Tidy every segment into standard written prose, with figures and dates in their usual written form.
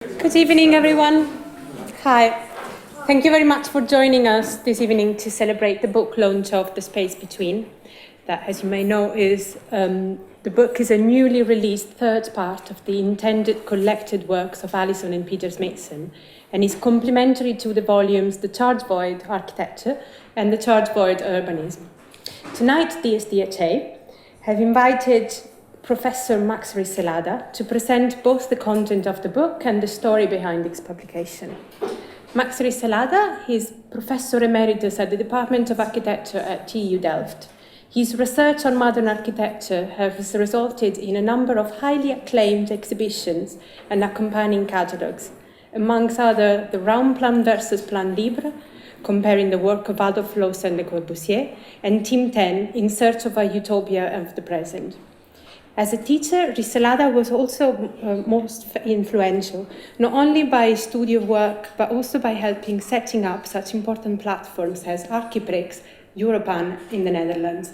Good evening, everyone. Hi. Thank you very much for joining us this evening to celebrate the book launch of The Space Between. That, as you may know, is the book is a newly released third part of the intended collected works of Alison and Peter Smithson, and is complementary to the volumes The Charge Void Architecture and The Charge Void Urbanism. Tonight, DSDHA have invited Professor Max Risselada to present both the content of the book and the story behind its publication. Max Risselada is Professor Emeritus at the Department of Architecture at TU Delft. His research on modern architecture has resulted in a number of highly acclaimed exhibitions and accompanying catalogues, amongst other the Round Plan versus Plan Libre, comparing the work of Adolphe Loos and Le Corbusier, and Team 10, In Search of a Utopia of the Present. As a teacher, Risselada was also most influential, not only by studio work, but also by helping setting up such important platforms as Archiprex, Europan in the Netherlands.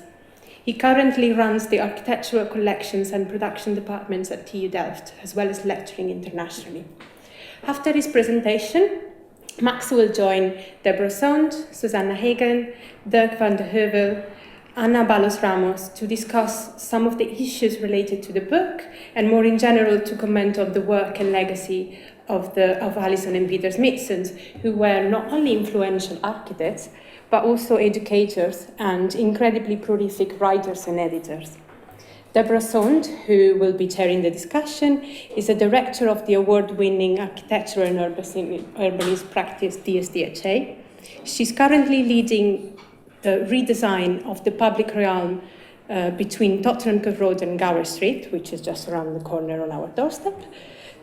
He currently runs the architectural collections and production departments at TU Delft, as well as lecturing internationally. After his presentation, Max will join Deborah Sond, Susanna Hagen, Dirk van de Heuvel, Ana Balos Ramos to discuss some of the issues related to the book and more in general to comment on the work and legacy of Alison and Peter Smithson, who were not only influential architects, but also educators and incredibly prolific writers and editors. Deborah Sond, who will be chairing the discussion, is a director of the award-winning architecture and urbanism practice DSDHA. She's currently leading the redesign of the public realm between Tottenham Court Road and Gower Street, which is just around the corner on our doorstep,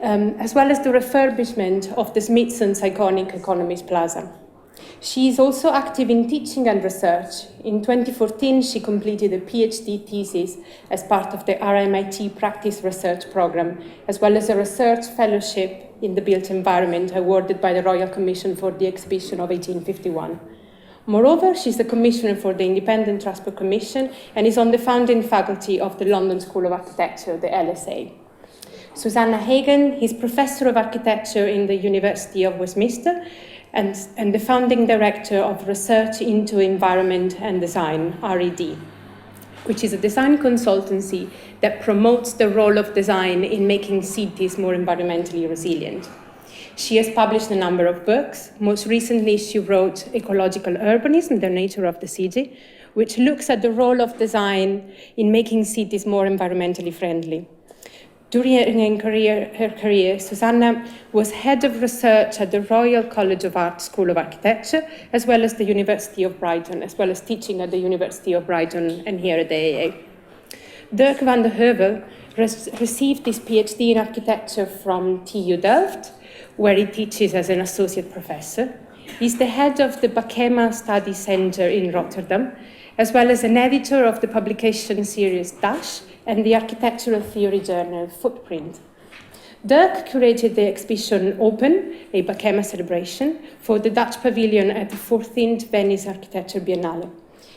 as well as the refurbishment of the Smithsons' iconic Economist Plaza. She is also active in teaching and research. In 2014, she completed a PhD thesis as part of the RMIT Practice Research Programme, as well as a research fellowship in the built environment awarded by the Royal Commission for the Exhibition of 1851. Moreover, she's the Commissioner for the Independent Transport Commission and is on the founding faculty of the London School of Architecture, the LSA. Susanna Hagen is Professor of Architecture in the University of Westminster and the founding director of Research into Environment and Design, RED, which is a design consultancy that promotes the role of design in making cities more environmentally resilient. She has published a number of books. Most recently, she wrote Ecological Urbanism, The Nature of the City, which looks at the role of design in making cities more environmentally friendly. During her career, Susanna was head of research at the Royal College of Art School of Architecture, as well as the University of Brighton, as well as teaching at the University of Brighton and here at the AA. Dirk van de Heuvel received his PhD in architecture from TU Delft, where he teaches as an associate professor. He's the head of the Bakema Study Center in Rotterdam, as well as an editor of the publication series Dash and the architectural theory journal Footprint. Dirk curated the exhibition Open, a Bakema celebration, for the Dutch pavilion at the 14th Venice Architecture Biennale.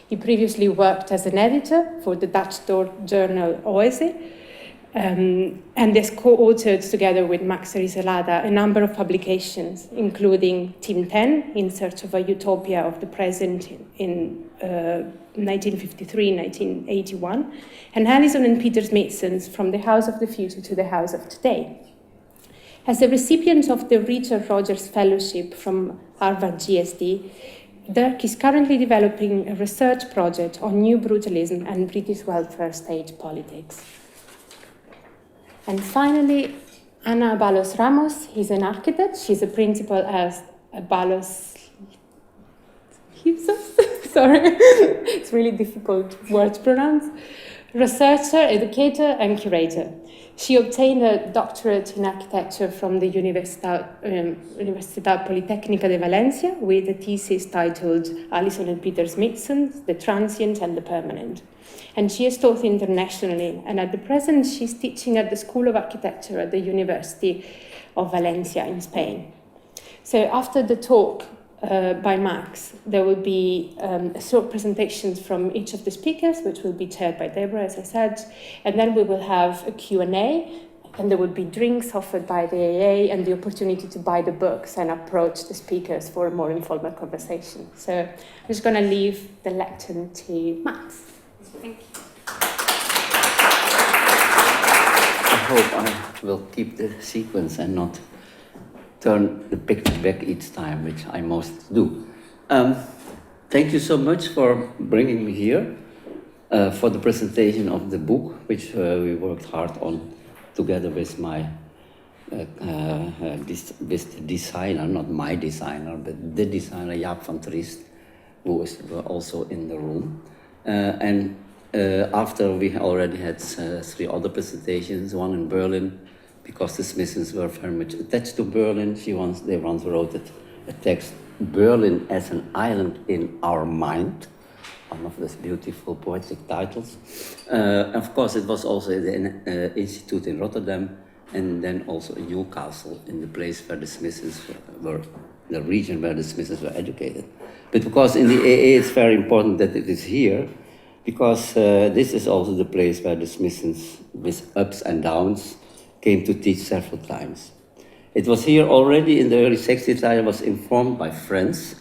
He previously worked as an editor for the Dutch journal Oase, and has co-authored together with Max Risselada a number of publications, including Team 10, In Search of a Utopia of the Present in 1953-1981, and Alison and Peter Smithson, From the House of the Future to the House of Today. As a recipient of the Richard Rogers Fellowship from Harvard GSD, Dirk is currently developing a research project on new brutalism and British welfare state politics. And finally, Ana Balos Ramos is an architect. She's a principal at Balos sorry, it's really difficult word to pronounce. Researcher, educator, and curator. She obtained a doctorate in architecture from the Universidad Politécnica de Valencia with a thesis titled Alison and Peter Smithson, The Transient and the Permanent. And she has taught internationally, and at the present she's teaching at the School of Architecture at the University of Valencia in Spain. So after the talk by Max, there will be short presentations from each of the speakers, which will be chaired by Deborah, as I said, and then we will have a Q&A and there would be drinks offered by the AA and the opportunity to buy the books and approach the speakers for a more informal conversation. So I'm just going to leave the lectern to Max. Thank you. I hope I will keep the sequence and not turn the picture back each time, which I most do. Thank you so much for bringing me here for the presentation of the book, which we worked hard on together with my with the designer, not my designer, but the designer Jaap van Triest, who is also in the room. After we already had 3 other presentations, one in Berlin, because the Smithsons were very much attached to Berlin. They once wrote a text, "Berlin as an Island in Our Mind," one of those beautiful poetic titles. Of course, it was also the institute in Rotterdam, and then also in Newcastle, in the place where the Smithsons were, the region where the Smithsons were educated. But because in the AA it's very important that it is here, because this is also the place where the Smithsons, with ups and downs, came to teach several times. It was here already in the early 60s. I was informed by friends,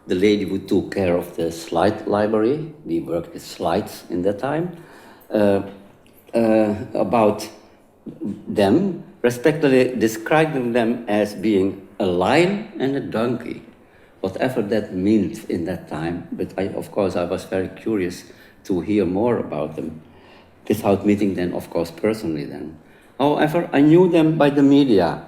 the lady who took care of the slide library, we worked with slides in that time, about them, respectively describing them as being a lion and a donkey, whatever that meant in that time. But of course, I was very curious to hear more about them, without meeting them, of course, personally then. However, I knew them by the media,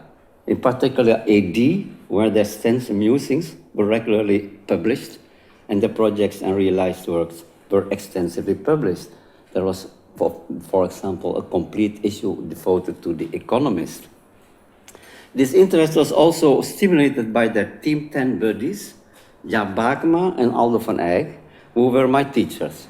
in particular AD, where their stance and musings were regularly published, and the projects and realized works were extensively published. There was, for example, a complete issue devoted to The Economist. This interest was also stimulated by their Team 10 buddies, Jaap Bakema and Aldo van Eyck, who were my teachers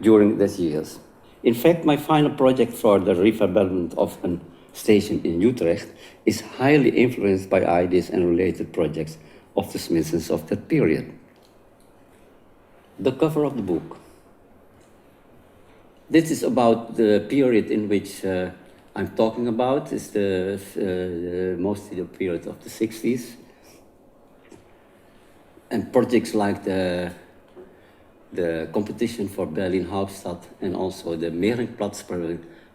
during these years. In fact, my final project for the refurbishment of a station in Utrecht is highly influenced by ideas and related projects of the Smithsons of that period. The cover of the book. This is about the period in which I'm talking about. It's mostly the period of the 60s. And projects like the competition for Berlin Hauptstadt and also the Mehringplatz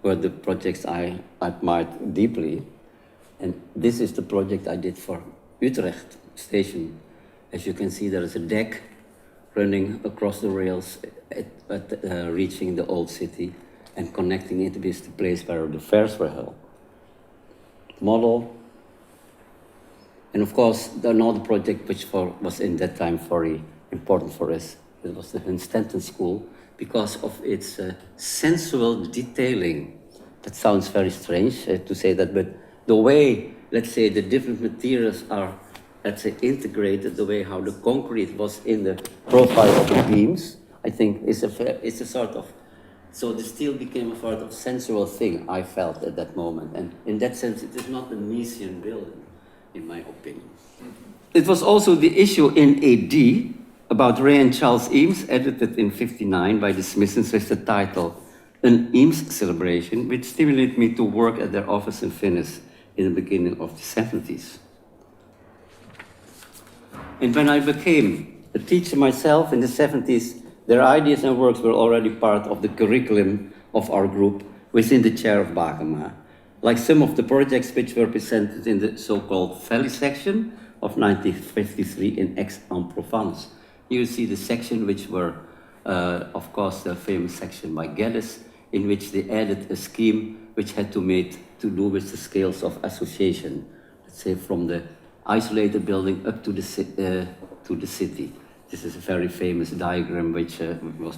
were the projects I admired deeply. And this is the project I did for Utrecht station. As you can see, there is a deck running across the rails reaching the old city and connecting it with the place where the fairs were held. Model. And of course, another project which was in that time very important for us, it was the Hunstanton School, because of its sensual detailing. That sounds very strange to say that, but the way, let's say, the different materials are, let's say, integrated, the way how the concrete was in the profile of the beams, I think is a sort of, so the steel became a sort of sensual thing, I felt at that moment. And in that sense, it is not a Miesian building, in my opinion. It was also the issue in AD about Ray and Charles Eames, edited in '59 by the Smithsons with the title An Eames Celebration, which stimulated me to work at their office in Venice in the beginning of the 70s. And when I became a teacher myself in the 70s, their ideas and works were already part of the curriculum of our group within the chair of Bakema, like some of the projects which were presented in the so-called Valley section of 1953 in Aix-en-Provence. You see the section which were, of course, the famous section by Geddes, in which they added a scheme which had to do with the scales of association, let's say from the isolated building up to the city. This is a very famous diagram which was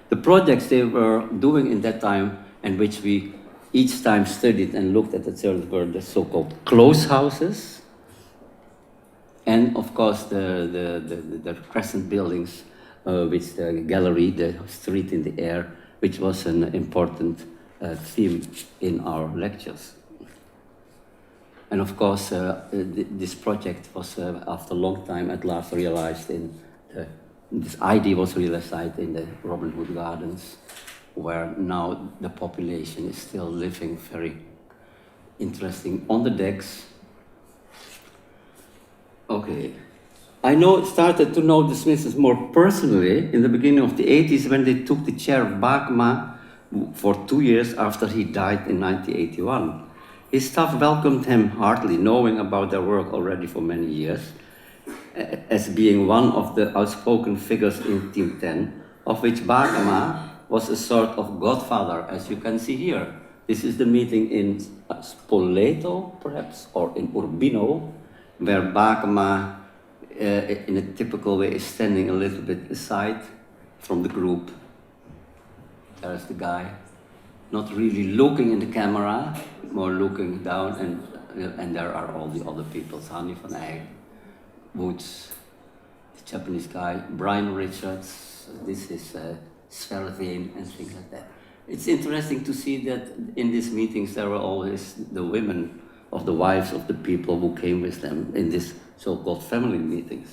the projects they were doing in that time, and which we each time studied and looked at the were the so-called close houses, and of course the crescent buildings, with the gallery, the street in the air, which was an important theme in our lectures. And of course, this project was, after a long time, at last realized this idea was realized in the Robin Hood Gardens, where now the population is still living very interesting on the decks. Okay. Started to know the Smithsons more personally in the beginning of the 80s when they took the chair of Bakema for 2 years after he died in 1981. His staff welcomed him heartily, knowing about their work already for many years, as being one of the outspoken figures in Team 10, of which Bakema was a sort of godfather, as you can see here. This is the meeting in Spoleto, perhaps, or in Urbino, where Bakema, in a typical way, is standing a little bit aside from the group. There's the guy, not really looking in the camera, more looking down, and there are all the other people, Hanni van Eyck, Woods, the Japanese guy, Brian Richards, this is Sverveen, and things like that. It's interesting to see that in these meetings there were always the women of the wives of the people who came with them in these so-called family meetings.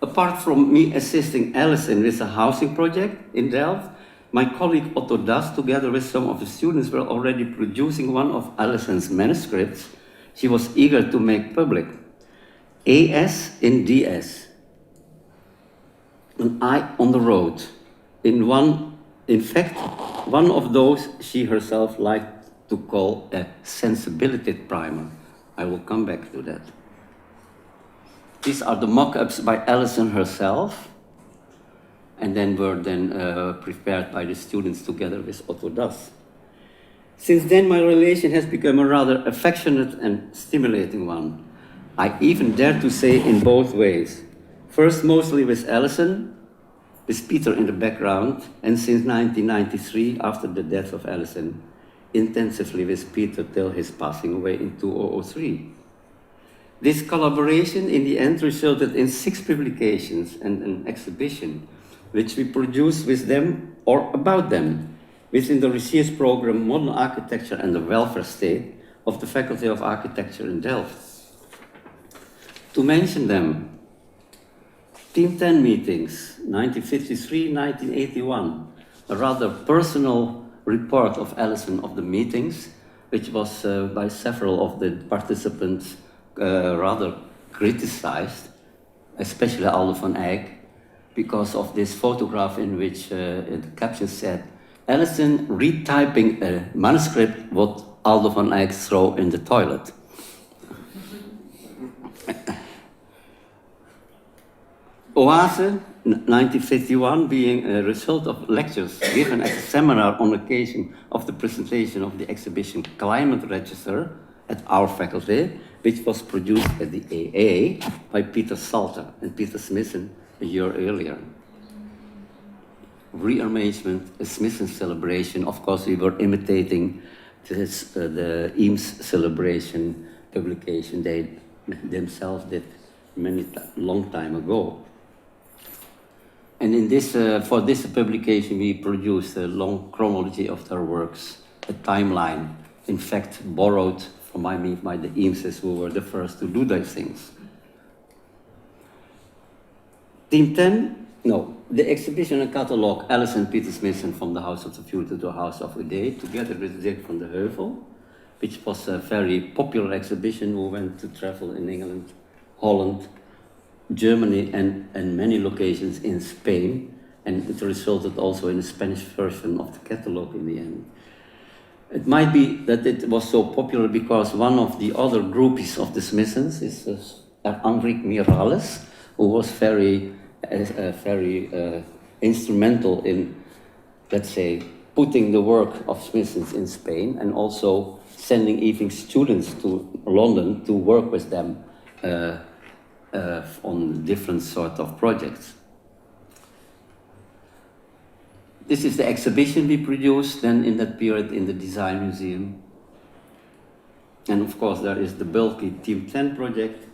Apart from me assisting Alison with a housing project in Delft, my colleague Otto Das, together with some of the students, were already producing one of Alison's manuscripts she was eager to make public. AS in DS. An eye on the road. In fact, one of those she herself liked to call a sensibility primer. I will come back to that. These are the mock-ups by Alison herself, and then were prepared by the students together with Otto Das. Since then, my relation has become a rather affectionate and stimulating one. I even dare to say in both ways. First, mostly with Alison, with Peter in the background, and since 1993, after the death of Alison, intensively with Peter till his passing away in 2003. This collaboration in the end resulted in 6 publications and an exhibition, which we produced with them or about them within the research program Modern Architecture and the Welfare State of the Faculty of Architecture in Delft. To mention them, Team 10 meetings, 1953-1981, a rather personal report of Alison of the meetings, which was by several of the participants rather criticized, especially Aldo van Eyck, because of this photograph in which the caption said, Alison retyping a manuscript what Aldo van Eyck throw in the toilet. Oase, 1951, being a result of lectures given at a seminar on occasion of the presentation of the exhibition Climate Register at our faculty, which was produced at the AA by Peter Salter and Peter Smithson a year earlier. Rearrangement, a Smithson celebration. Of course, we were imitating this, the Eames celebration publication they themselves did long time ago. And in this, for this publication, we produced a long chronology of their works, a timeline, in fact, borrowed from by the Eameses, who were the first to do those things. Team 10, no, the exhibition and catalogue, Alison and Peter Smithson from the House of the Future to the House of a Day, together with Dirk van de Heuvel, which was a very popular exhibition who went to travel in England, Holland, Germany, and many locations in Spain, and it resulted also in a Spanish version of the catalogue in the end. It might be that it was so popular because one of the other groupies of the Smithsons is Enrique Miralles, who was very instrumental in, let's say, putting the work of Smithsons in Spain, and also sending even students to London to work with them on different sort of projects. This is the exhibition we produced then in that period in the Design Museum. And of course there is the bulky Team 10 project,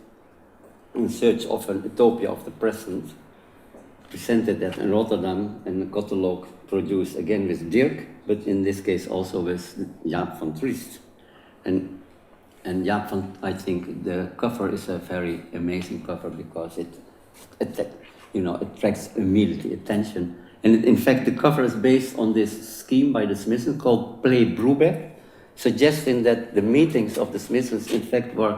In Search of an Utopia of the Present, presented at in Rotterdam, and the catalogue produced again with Dirk, but in this case also with Jaap van Triest. And Jaap van, I think the cover is a very amazing cover because it attracts immediately attention. And in fact, the cover is based on this scheme by the Smithsons called Play Brubeck, suggesting that the meetings of the Smithsons, in fact, were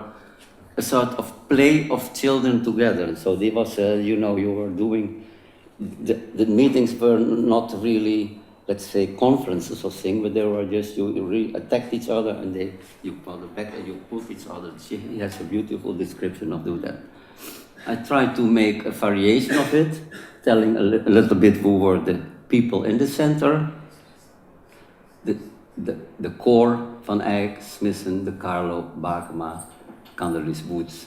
a sort of play of children together. So there was, you know, you were doing, the meetings were not really, let's say, conferences or things, but they were just, you attacked each other and you put it back and you pulled each other. He has a beautiful description of doing that. I tried to make a variation of it, telling a little bit who were the people in the center, the core, Van Eyck, Smithson, De Carlo, Bakema, Kandelis, Woods.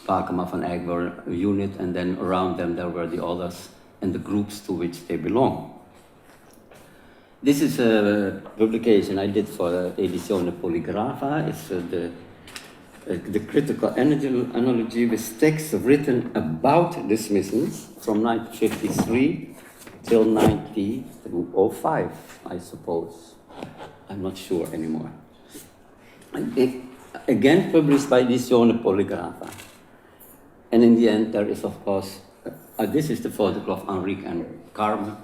Bakema, Van Eyck were a unit, and then around them there were the others and the groups to which they belong. This is a publication I did for Edizione Polygrafa. It's the critical analogy with texts written about the Smithsons from 1953 till 1905, I suppose. I'm not sure anymore. Again published by Edizione Polygrafa. And in the end there is, of course, this is the photograph of Enrique and Carmen.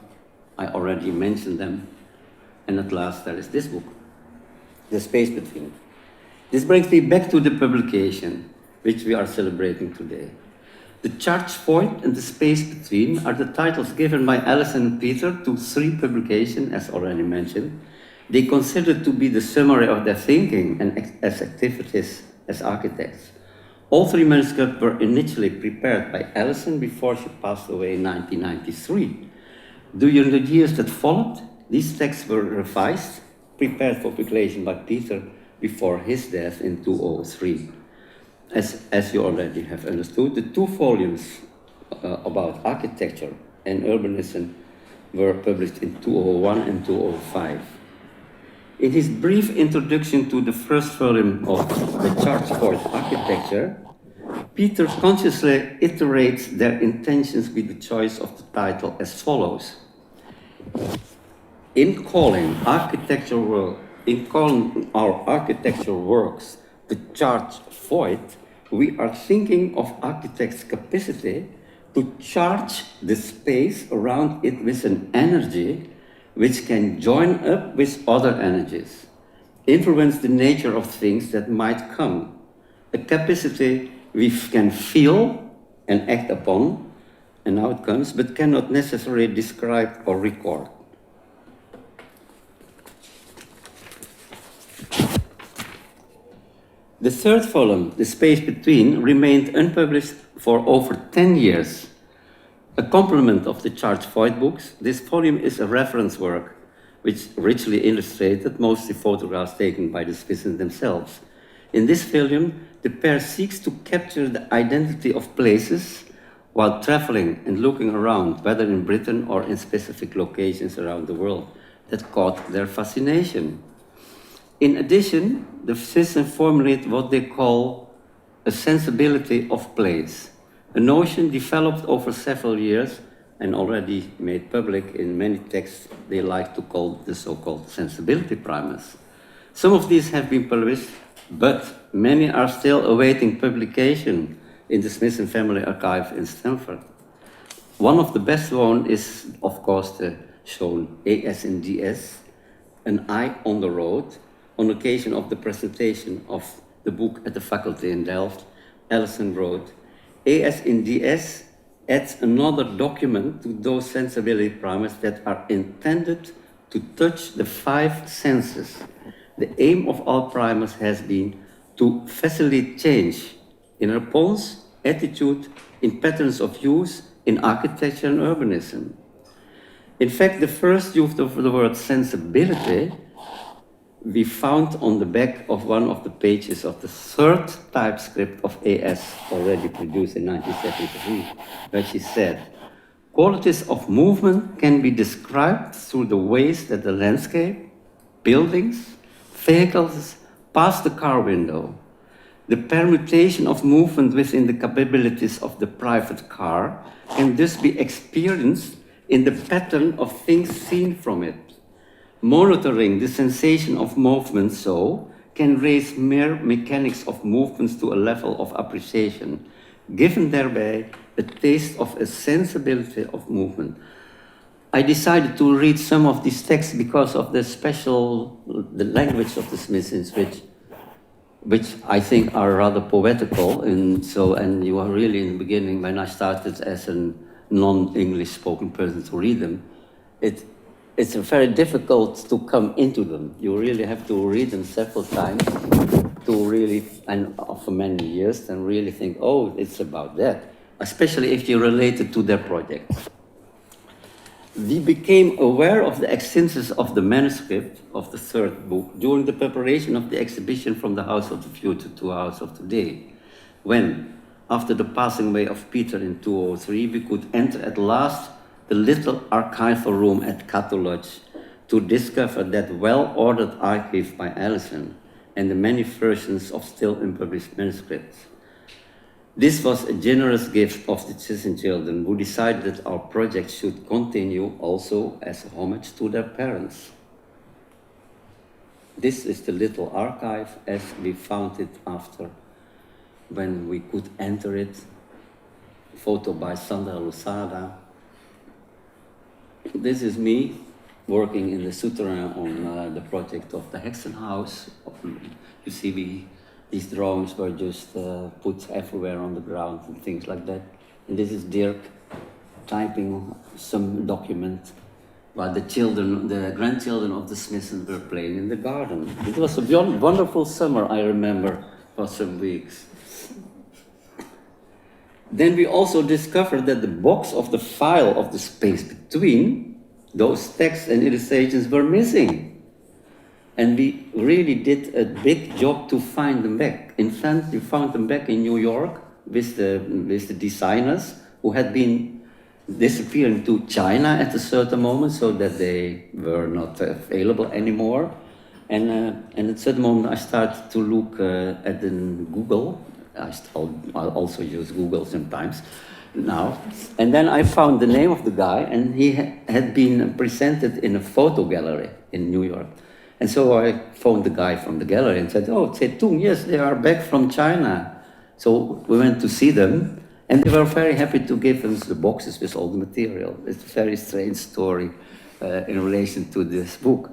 I already mentioned them. And at last there is this book, The Space Between. This brings me back to the publication, which we are celebrating today. The Charge Void and The Space Between are the titles given by Alison and Peter to 3 publications, as already mentioned. They considered to be the summary of their thinking and as activities as architects. All 3 manuscripts were initially prepared by Alison before she passed away in 1993. During the years that followed, these texts were revised, prepared for publication by Peter before his death in 2003. As you already have understood, the 2 volumes about architecture and urbanism were published in 2001 and 2005. In his brief introduction to the first volume of The Charge Void Architecture, Peter consciously iterates their intentions with the choice of the title as follows. In calling our architectural works the charge void, we are thinking of architects' capacity to charge the space around it with an energy which can join up with other energies, influence the nature of things that might come, a capacity we can feel and act upon, and now it comes, but cannot necessarily describe or record. The third volume, The Space Between, remained unpublished for over 10 years. A complement of the Charge Void books, this volume is a reference work which richly illustrated, mostly photographs taken by the Smithsons themselves. In this volume, the pair seeks to capture the identity of places while traveling and looking around, whether in Britain or in specific locations around the world, that caught their fascination. In addition, the Smithsons formulate what they call a sensibility of place, a notion developed over several years and already made public in many texts they like to call the so-called sensibility primers. Some of these have been published, but many are still awaiting publication in the Smithson Family Archive in Stamford. One of the best known is, of course, the shown AS&DS, An Eye on the Road, on occasion of the presentation of the book at the faculty in Delft. Alison wrote, AS&DS adds another document to those sensibility primers that are intended to touch the 5 senses. The aim of all primers has been to facilitate change in response, attitude, in patterns of use, in architecture and urbanism. In fact, the first use of the word sensibility we found on the back of one of the pages of the 3rd typescript of AS, already produced in 1973, where she said, qualities of movement can be described through the ways that the landscape, buildings, vehicles pass the car window. The permutation of movement within the capabilities of the private car can thus be experienced in the pattern of things seen from it. Monitoring the sensation of movement so can raise mere mechanics of movements to a level of appreciation, given thereby a taste of a sensibility of movement. I decided to read some of these texts because of the language of the Smithsons, which I think are rather poetical. And you are really in the beginning, when I started as a non-English spoken person to read them, it's very difficult to come into them. You really have to read them several times to really, and for many years, and really think, oh, it's about that, especially if you relate it to their projects. We became aware of the existence of the manuscript of the third book during the preparation of the exhibition From the House of the Future to House of Today, when, after the passing away of Peter in 2003, we could enter at last the little archival room at Cato Lodge to discover that well-ordered archive by Alison and the many versions of still unpublished manuscripts. This was a generous gift of the Smithson children, who decided that our project should continue also as a homage to their parents. This is the little archive as we found it after, when we could enter it. Photo by Sandra Risselada. This is me working in the souterrain on the project of the Hexen House. You see, these drawings were just put everywhere on the ground and things like that. And this is Dirk typing some document while the grandchildren of the Smithsons were playing in the garden. It was a wonderful summer, I remember, for some weeks. Then we also discovered that the box of the file of the space between those texts and illustrations were missing. And we really did a big job to find them back. In fact, we found them back in New York with the designers who had been disappearing to China at a certain moment, so that they were not available anymore. And at a certain moment, I started to look at Google. I also use Google sometimes now. And then I found the name of the guy, and he had been presented in a photo gallery in New York. And so I phoned the guy from the gallery and said, oh, Zedong, yes, they are back from China. So we went to see them, and they were very happy to give us the boxes with all the material. It's a very strange story in relation to this book.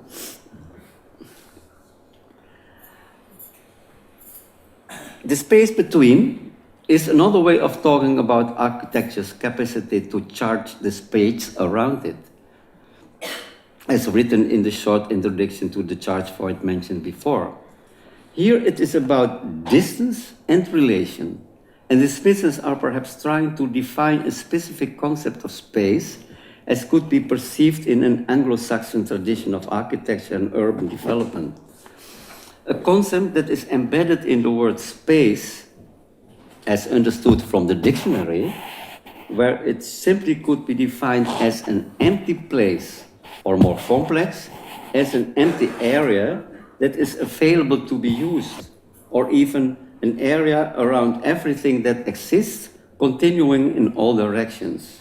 The space between is another way of talking about architecture's capacity to charge the space around it, as written in the short introduction to the charge void mentioned before. Here it is about distance and relation, and the Smithsons are perhaps trying to define a specific concept of space as could be perceived in an Anglo-Saxon tradition of architecture and urban development. A concept that is embedded in the word space, as understood from the dictionary, where it simply could be defined as an empty place, or more complex, as an empty area that is available to be used, or even an area around everything that exists, continuing in all directions.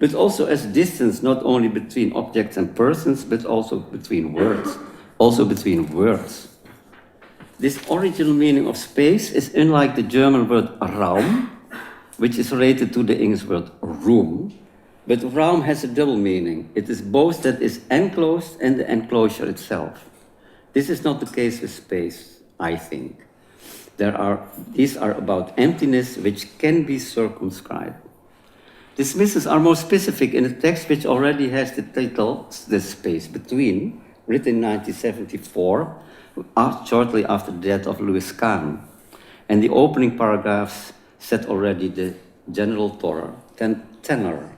But also as distance, not only between objects and persons, but also between words. This original meaning of space is unlike the German word Raum, which is related to the English word room, but Raum has a double meaning. It is both that is enclosed and the enclosure itself. This is not the case with space, I think. These are about emptiness which can be circumscribed. The Smithsons are more specific in a text which already has the title, The Space Between, written in 1974, shortly after the death of Louis Kahn. And the opening paragraphs set already the general tenor.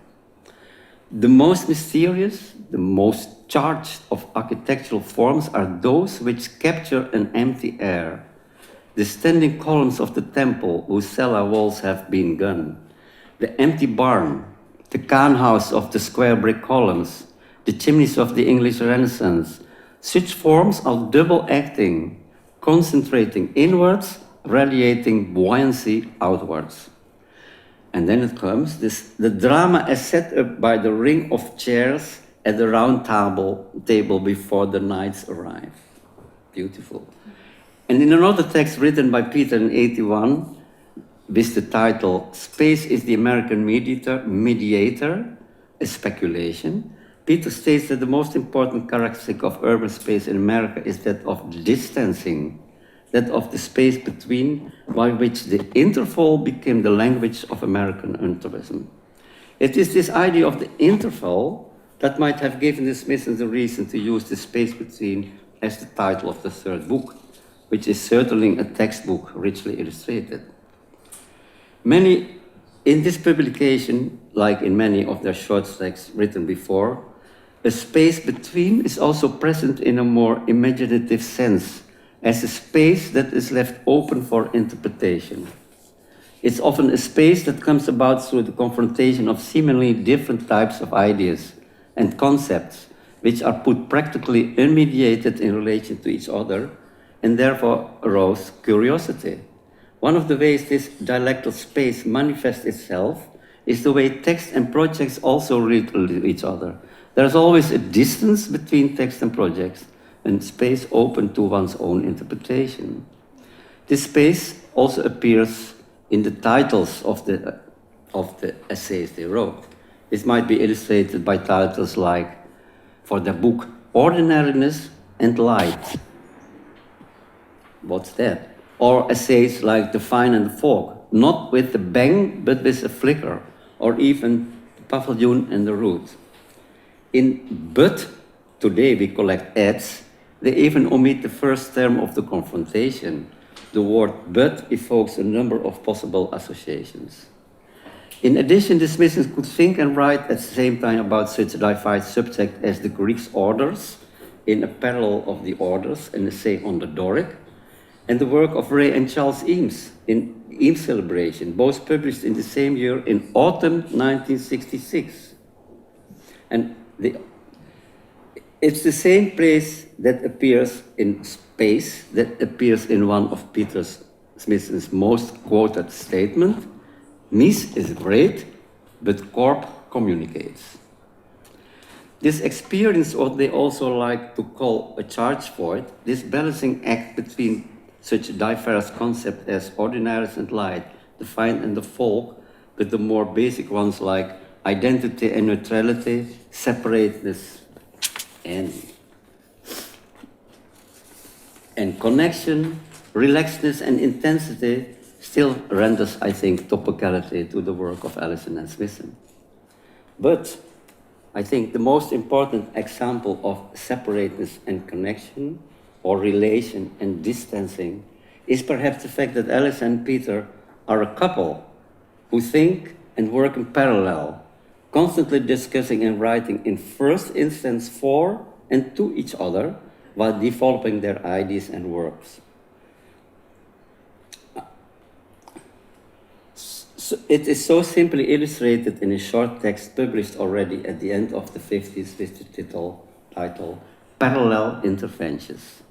The most mysterious, the most charged of architectural forms are those which capture an empty air. The standing columns of the temple whose cellar walls have been gone. The empty barn, the Kahn house of the square brick columns, the chimneys of the English Renaissance. Such forms are double acting, concentrating inwards, radiating buoyancy outwards. And then it comes, the drama as set up by the ring of chairs at the round table before the knights arrive. Beautiful. And in another text written by Peter in 1981, with the title, Space is the American Mediator, a speculation, Peter states that the most important characteristic of urban space in America is that of distancing, that of the space between, by which the interval became the language of American urbanism. It is this idea of the interval that might have given the Smithsons a reason to use the space between as the title of the third book, which is certainly a textbook richly illustrated. In this publication, like in many of their short texts written before, a space between is also present in a more imaginative sense, as a space that is left open for interpretation. It's often a space that comes about through the confrontation of seemingly different types of ideas and concepts, which are put practically unmediated in relation to each other, and therefore arouse curiosity. One of the ways this dialectal space manifests itself is the way text and projects also read each other. There's always a distance between text and projects, and space open to one's own interpretation. This space also appears in the titles of the essays they wrote. This might be illustrated by titles like, for their book, Ordinariness and Light. What's that? Or essays like The Fine and the Fog, not with the bang, but with a flicker, or even The Pavilion and the Root. In But, today we collect ads, they even omit the first term of the confrontation. The word but evokes a number of possible associations. In addition, the Smithsons could think and write at the same time about such a deified subject as the Greek orders, in a parallel of the orders, an essay on the Doric, and the work of Ray and Charles Eames in Eames Celebration, both published in the same year in autumn 1966. And it's the same place that appears in space that appears in one of Peter Smithson's most quoted statements. Mies is great, but corp communicates. This experience, what they also like to call a charge void, this balancing act between such a diverse concept as ordinariness and light, the fine and the folk, but the more basic ones like identity and neutrality, separateness and connection, relaxedness and intensity still renders, I think, topicality to the work of Alison and Smithson. But I think the most important example of separateness and connection, or relation and distancing, is perhaps the fact that Alison and Peter are a couple who think and work in parallel, constantly discussing and writing in first instance for and to each other while developing their ideas and works. So it is so simply illustrated in a short text published already at the end of the 50s with the title Parallel Interventions,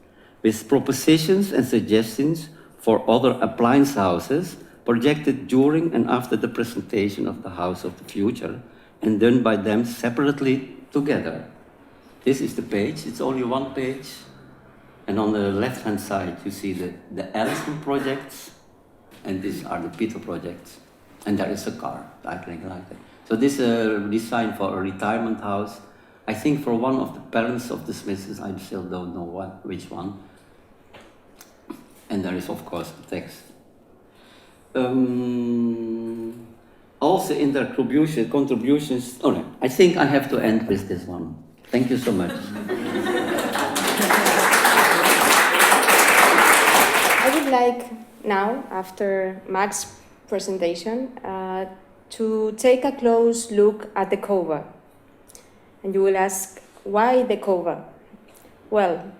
with propositions and suggestions for other appliance houses projected during and after the presentation of the House of the Future and done by them separately together. This is the page, it's only one page, and on the left-hand side you see the Alison projects, and these are the Peter projects. And there is a car, I think, like that. So this is designed for a retirement house. I think for one of the parents of the Smithsons, I still don't know which one. And there is, of course, the text. Also in their contributions, oh no, I think I have to end with this one. Thank you so much. I would like now, after Max's presentation, to take a close look at the cover. And you will ask, why the cover? Well,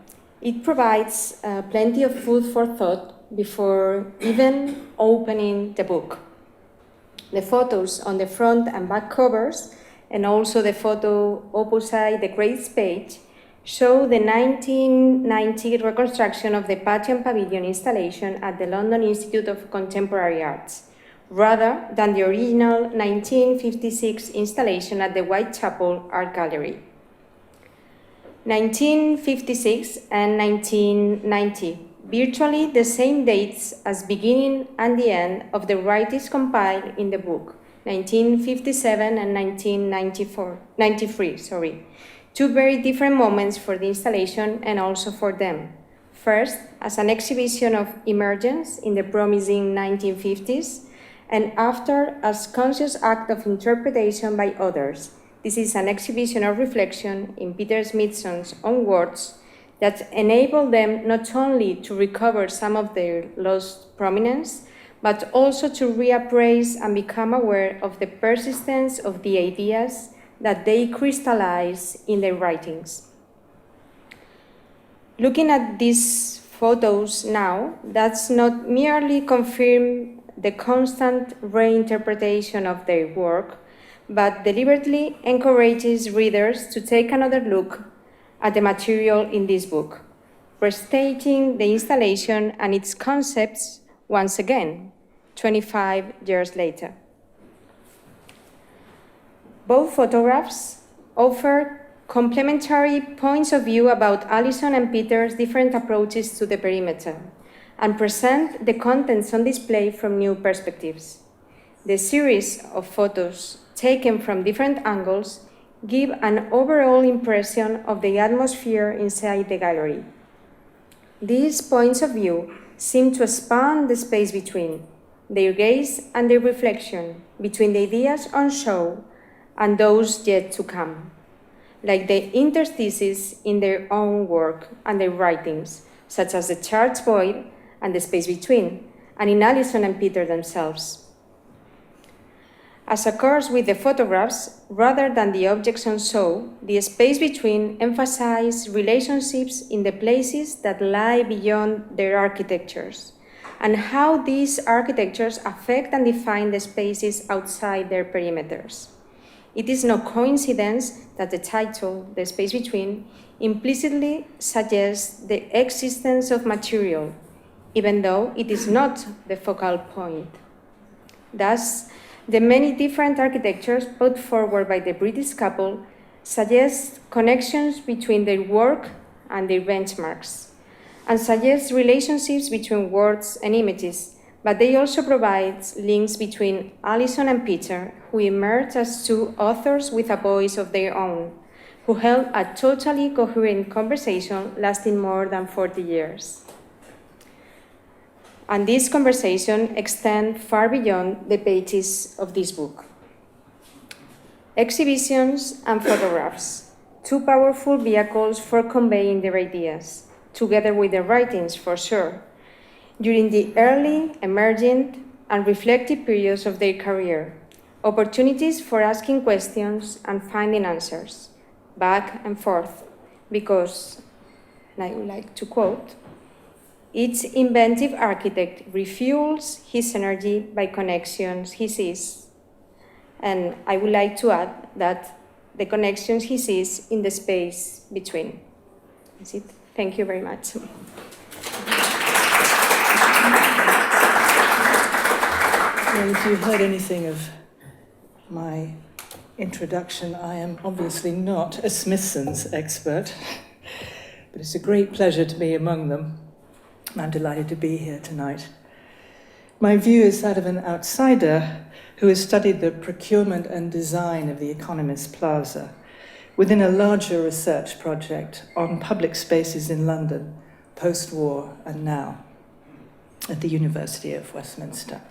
it provides plenty of food for thought before even opening the book. The photos on the front and back covers, and also the photo opposite the grades page, show the 1990 reconstruction of the patio and pavilion installation at the London Institute of Contemporary Arts, rather than the original 1956 installation at the Whitechapel Art Gallery. 1956 and 1990, virtually the same dates as beginning and the end of the writings compiled in the book, 1957 and 1993. Two very different moments for the installation and also for them. First, as an exhibition of emergence in the promising 1950s, and after as conscious act of interpretation by others. This is an exhibition of reflection in Peter Smithson's own words that enabled them not only to recover some of their lost prominence, but also to reappraise and become aware of the persistence of the ideas that they crystallize in their writings. Looking at these photos now, that's not merely confirm the constant reinterpretation of their work, but deliberately encourages readers to take another look at the material in this book, restating the installation and its concepts once again, 25 years later. Both photographs offer complementary points of view about Alison and Peter's different approaches to the perimeter and present the contents on display from new perspectives. The series of photos taken from different angles give an overall impression of the atmosphere inside the gallery. These points of view seem to expand the space between their gaze and their reflection, between the ideas on show and those yet to come, like the interstices in their own work and their writings, such as the charged void and the space between, and in Alison and Peter themselves. As occurs with the photographs, rather than the objects on show, the space between emphasizes relationships in the places that lie beyond their architectures, and how these architectures affect and define the spaces outside their perimeters. It is no coincidence that the title, The Space Between, implicitly suggests the existence of material, even though it is not the focal point. Thus, the many different architectures put forward by the British couple suggest connections between their work and their benchmarks, and suggest relationships between words and images, but they also provide links between Alison and Peter, who emerged as two authors with a voice of their own, who held a totally coherent conversation lasting more than 40 years. And this conversation extends far beyond the pages of this book. Exhibitions and photographs, two powerful vehicles for conveying their ideas, together with their writings, for sure, during the early, emergent, and reflective periods of their career, opportunities for asking questions and finding answers, back and forth, because, and I would like to quote, each inventive architect refuels his energy by connections he sees. And I would like to add that the connections he sees in the space between. That's it. Thank you very much. Well, if you heard anything of my introduction, I am obviously not a Smithsons expert, but it's a great pleasure to be among them. I'm delighted to be here tonight. My view is that of an outsider who has studied the procurement and design of the Economist Plaza within a larger research project on public spaces in London, post-war and now, at the University of Westminster.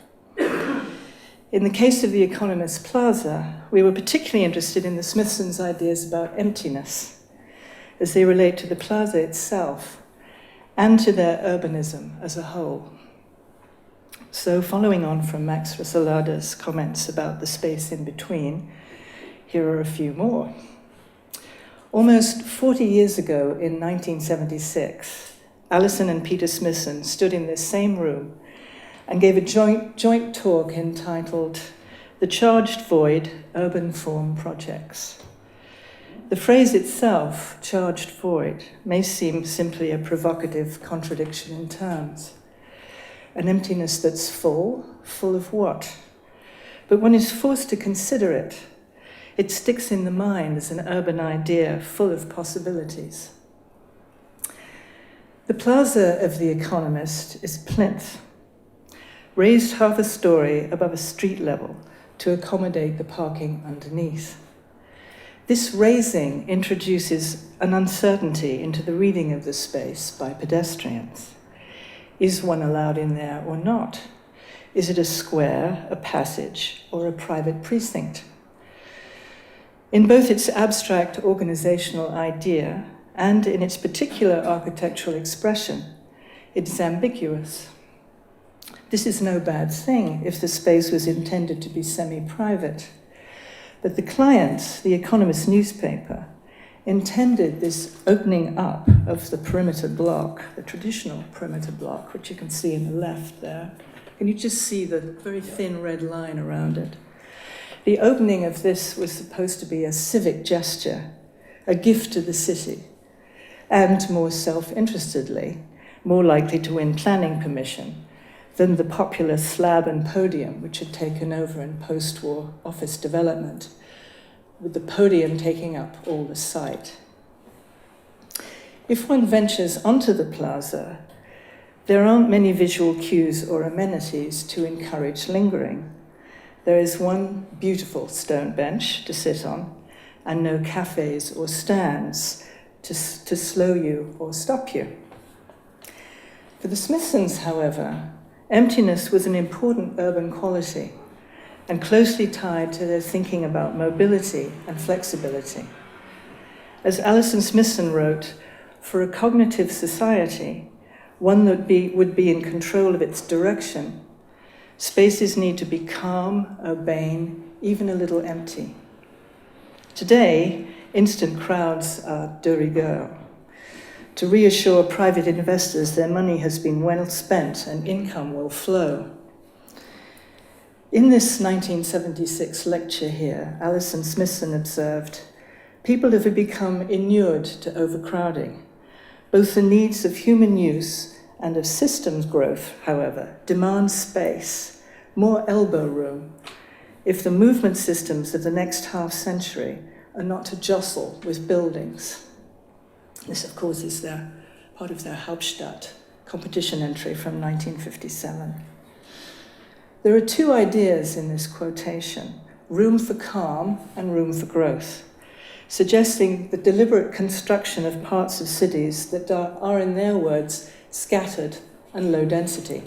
In the case of the Economist Plaza, we were particularly interested in the Smithsons' ideas about emptiness as they relate to the plaza itself and to their urbanism as a whole. So, following on from Max Risselada's comments about the space in between, here are a few more. Almost 40 years ago, in 1976, Alison and Peter Smithson stood in this same room and gave a joint talk entitled The Charged Void, Urban Form Projects. The phrase itself, charged void, may seem simply a provocative contradiction in terms. An emptiness that's full of what? But one is forced to consider it. It sticks in the mind as an urban idea full of possibilities. The plaza of The Economist is plinth, raised half a story above a street level to accommodate the parking underneath. This raising introduces an uncertainty into the reading of the space by pedestrians. Is one allowed in there or not? Is it a square, a passage, or a private precinct? In both its abstract organizational idea and in its particular architectural expression, it is ambiguous. This is no bad thing if the space was intended to be semi-private. But the client, the Economist newspaper, intended this opening up of the perimeter block, the traditional perimeter block, which you can see in the left there. Can you just see the very thin red line around it? The opening of this was supposed to be a civic gesture, a gift to the city, and more self-interestedly, more likely to win planning permission than the popular slab and podium which had taken over in post-war office development, with the podium taking up all the site. If one ventures onto the plaza, there aren't many visual cues or amenities to encourage lingering. There is one beautiful stone bench to sit on, and no cafes or stands to slow you or stop you. For the Smithsons, however, emptiness was an important urban quality and closely tied to their thinking about mobility and flexibility. As Alison Smithson wrote, for a cognitive society, one that would be in control of its direction, spaces need to be calm, urbane, even a little empty. Today, instant crowds are de rigueur. To reassure private investors their money has been well spent and income will flow. In this 1976 lecture here, Alison Smithson observed, people have become inured to overcrowding. Both the needs of human use and of systems growth, however, demand space, more elbow room, if the movement systems of the next half century are not to jostle with buildings. This, of course, is part of their Hauptstadt competition entry from 1957. There are two ideas in this quotation, room for calm and room for growth, suggesting the deliberate construction of parts of cities that are, in their words, scattered and low density.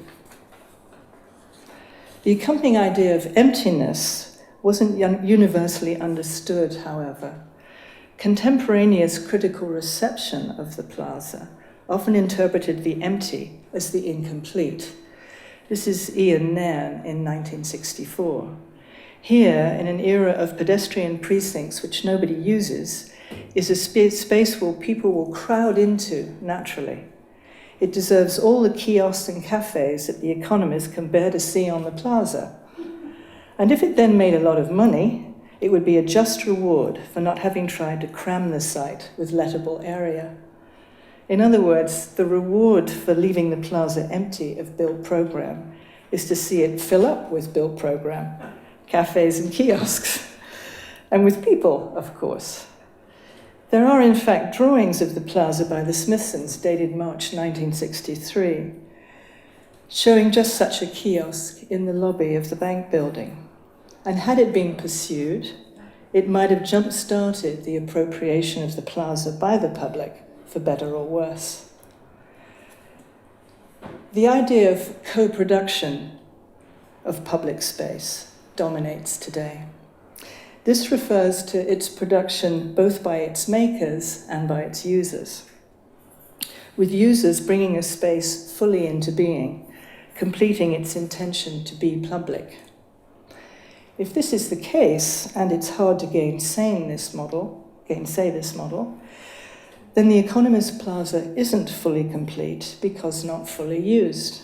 The accompanying idea of emptiness wasn't universally understood, however. Contemporaneous critical reception of the plaza often interpreted the empty as the incomplete. This is Ian Nairn in 1964. Here, in an era of pedestrian precincts which nobody uses, is a space where people will crowd into naturally. It deserves all the kiosks and cafes that the Economist can bear to see on the plaza. And if it then made a lot of money, it would be a just reward for not having tried to cram the site with lettable area. In other words, the reward for leaving the plaza empty of built program is to see it fill up with built program, cafes and kiosks, and with people, of course. There are, in fact, drawings of the plaza by the Smithsons dated March 1963, showing just such a kiosk in the lobby of the bank building. And had it been pursued, it might have jump-started the appropriation of the plaza by the public, for better or worse. The idea of co-production of public space dominates today. This refers to its production both by its makers and by its users, with users bringing a space fully into being, completing its intention to be public. If this is the case, and it's hard to gainsay this model, then the Economist Plaza isn't fully complete because not fully used.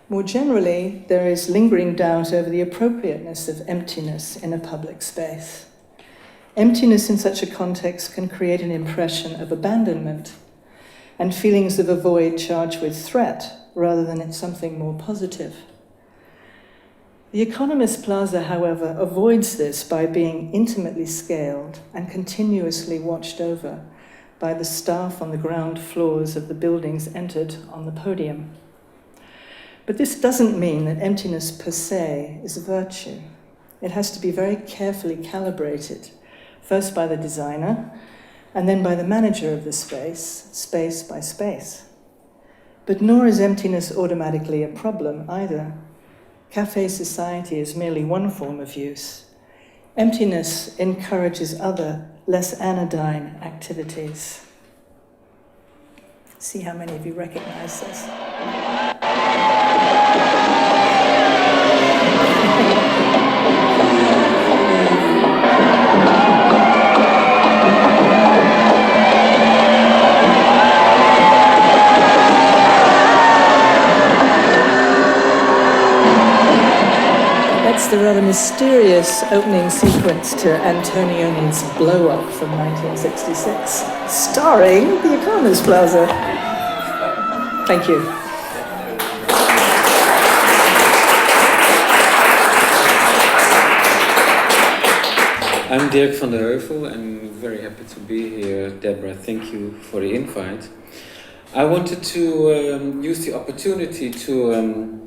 More generally, there is lingering doubt over the appropriateness of emptiness in a public space. Emptiness in such a context can create an impression of abandonment and feelings of a void charged with threat rather than it's something more positive. The Economist Plaza, however, avoids this by being intimately scaled and continuously watched over by the staff on the ground floors of the buildings entered on the podium. But this doesn't mean that emptiness per se is a virtue. It has to be very carefully calibrated, first by the designer, and then by the manager of the space, space by space. But nor is emptiness automatically a problem either. Cafe society is merely one form of use. Emptiness encourages other, less anodyne activities. See how many of you recognize this. That's the rather mysterious opening sequence to Antonioni's Blow Up from 1966, starring the Economist Plaza. Thank you. I'm Dirk van der Heuvel. I'm very happy to be here. Deborah, thank you for the invite. I wanted to use the opportunity to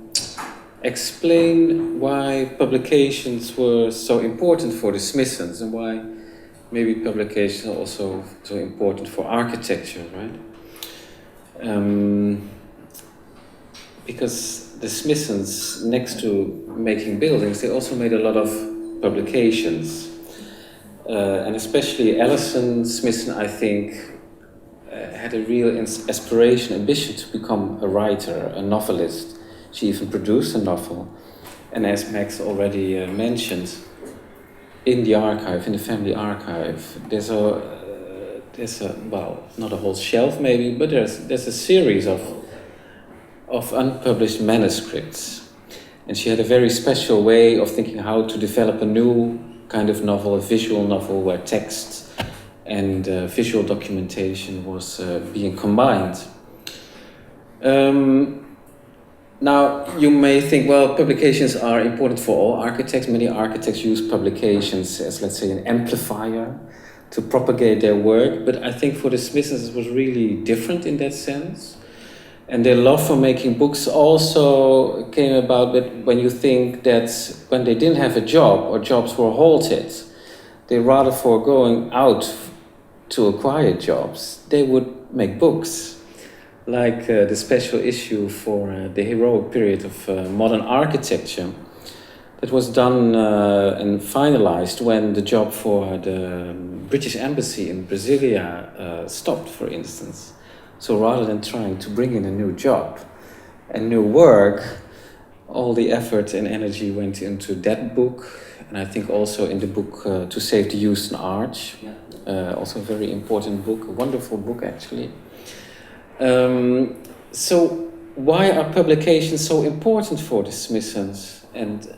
explain why publications were so important for the Smithsons and why maybe publications are also so important for architecture, right? Because the Smithsons, next to making buildings, they also made a lot of publications. And especially Alison Smithson, I think, had a real aspiration, ambition to become a writer, a novelist. She even produced a novel. And as Max already mentioned, in the archive, in the family archive, there's a well, not a whole shelf maybe, but there's a series of unpublished manuscripts. And she had a very special way of thinking how to develop a new kind of novel, a visual novel where text and visual documentation was being combined. Now, you may think, well, publications are important for all architects. Many architects use publications as, let's say, an amplifier to propagate their work. But I think for the Smithsons it was really different in that sense. And their love for making books also came about when you think that when they didn't have a job or jobs were halted, they rather for going out to acquire jobs, they would make books. Like the special issue for the heroic period of modern architecture that was done and finalized when the job for the British Embassy in Brasilia stopped, for instance. So rather than trying to bring in a new job and new work, all the effort and energy went into that book, and I think also in the book To Save the Houston Arch, also a very important book, a wonderful book actually. So why are publications so important for the Smithsons and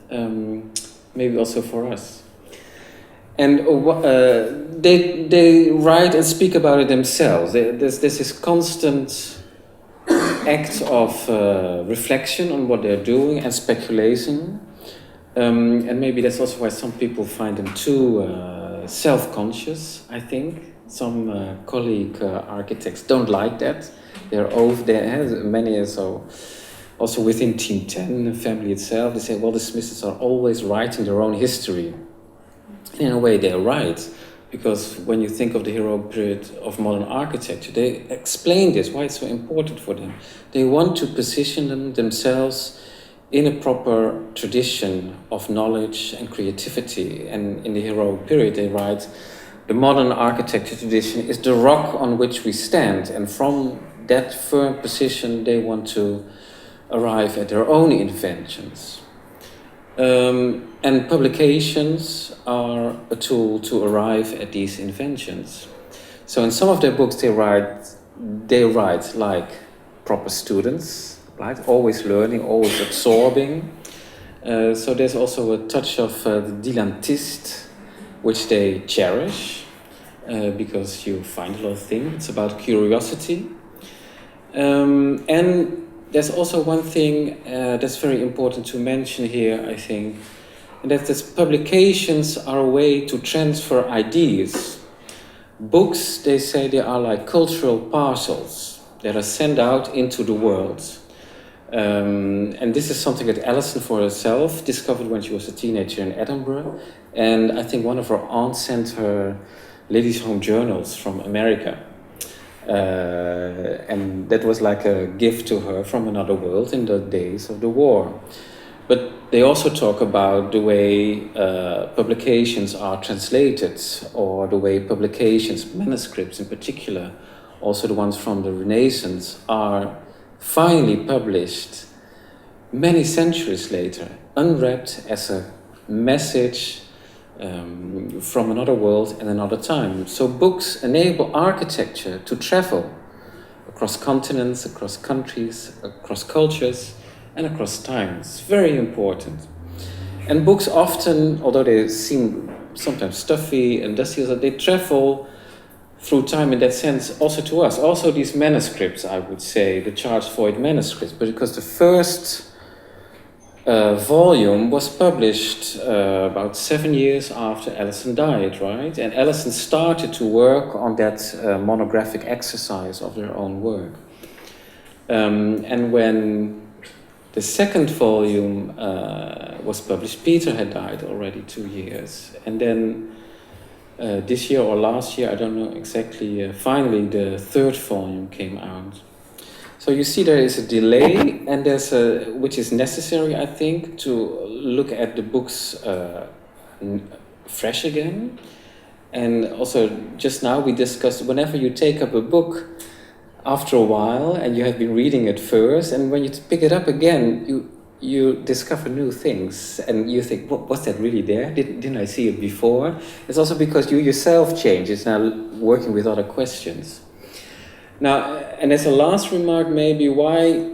maybe also for us? And they write and speak about it themselves. There's this constant act of reflection on what they're doing and speculation. And maybe that's also why some people find them too self-conscious, I think. Some colleague architects don't like that. They're over there, many are so. Also within Team 10, the family itself, they say, well, the Smithsons are always writing their own history. In a way, they're right, because when you think of the heroic period of modern architecture, they explain this, why it's so important for them. They want to position themselves in a proper tradition of knowledge and creativity. And in the heroic period, they write, the modern architecture tradition is the rock on which we stand, and from that firm position, they want to arrive at their own inventions. And publications are a tool to arrive at these inventions. So in some of their books, they write like proper students, right? Always learning, always absorbing. So there's also a touch of the dilettantist, which they cherish because you find a lot of things. It's about curiosity. And there's also one thing that's very important to mention here, I think, and that is publications are a way to transfer ideas. Books, they say, they are like cultural parcels that are sent out into the world. And this is something that Alison for herself discovered when she was a teenager in Edinburgh. And I think one of her aunts sent her ladies' home journals from America. And that was like a gift to her from another world in the days of the war. But they also talk about the way publications are translated, or the way publications, manuscripts in particular, also the ones from the Renaissance, are finally published many centuries later, unwrapped as a message from another world and another time. So books enable architecture to travel across continents, across countries, across cultures, and across time. It's very important. And books often, although they seem sometimes stuffy and dusty, they travel through time in that sense also to us. Also these manuscripts, I would say, the Charles Foyt manuscripts, because the first volume was published about 7 years after Alison died, right? And Alison started to work on that monographic exercise of their own work. And when the second volume was published, Peter had died already 2 years. And then this year or last year, I don't know exactly, finally the third volume came out. So you see there is a delay, and which is necessary, I think, to look at the books fresh again. And also, just now we discussed, whenever you take up a book after a while, and you have been reading it first, and when you pick it up again, you discover new things, and you think, was that really there? Didn't I see it before? It's also because you yourself change. It's now working with other questions. Now, and as a last remark, maybe why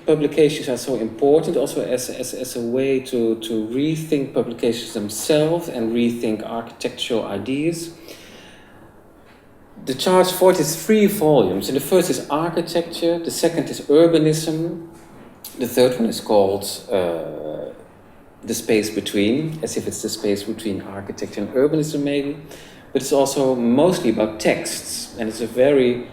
publications are so important, also as a way to rethink publications themselves and rethink architectural ideas. The Charles Foyt is 3 volumes, and the first is architecture, the second is urbanism, the third one is called the space between, as if it's the space between architecture and urbanism maybe. But it's also mostly about texts, and it's a very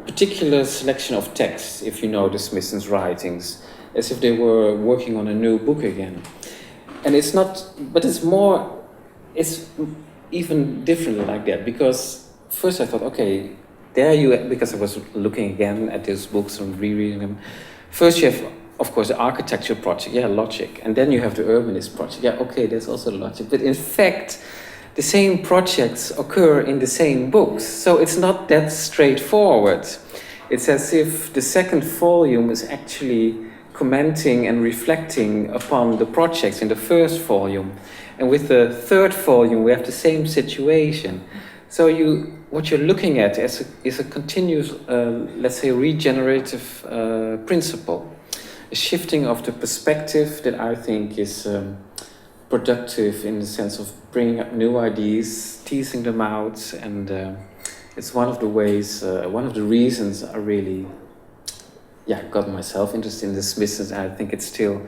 particular selection of texts, if you know the Smithsons' writings, as if they were working on a new book again. And it's not, but it's even different like that, because first I thought, okay, because I was looking again at these books and rereading them. First you have, of course, the architecture project, yeah, logic, and then you have the urbanist project, yeah, okay, there's also logic, but in fact, the same projects occur in the same books, so it's not that straightforward. It's as if the second volume is actually commenting and reflecting upon the projects in the first volume, and with the third volume we have the same situation. So what you're looking at is a continuous, let's say, regenerative principle, a shifting of the perspective that I think is productive in the sense of bringing up new ideas, teasing them out, and it's one of the ways, one of the reasons I really, got myself interested in the Smithsons, and I think it's still,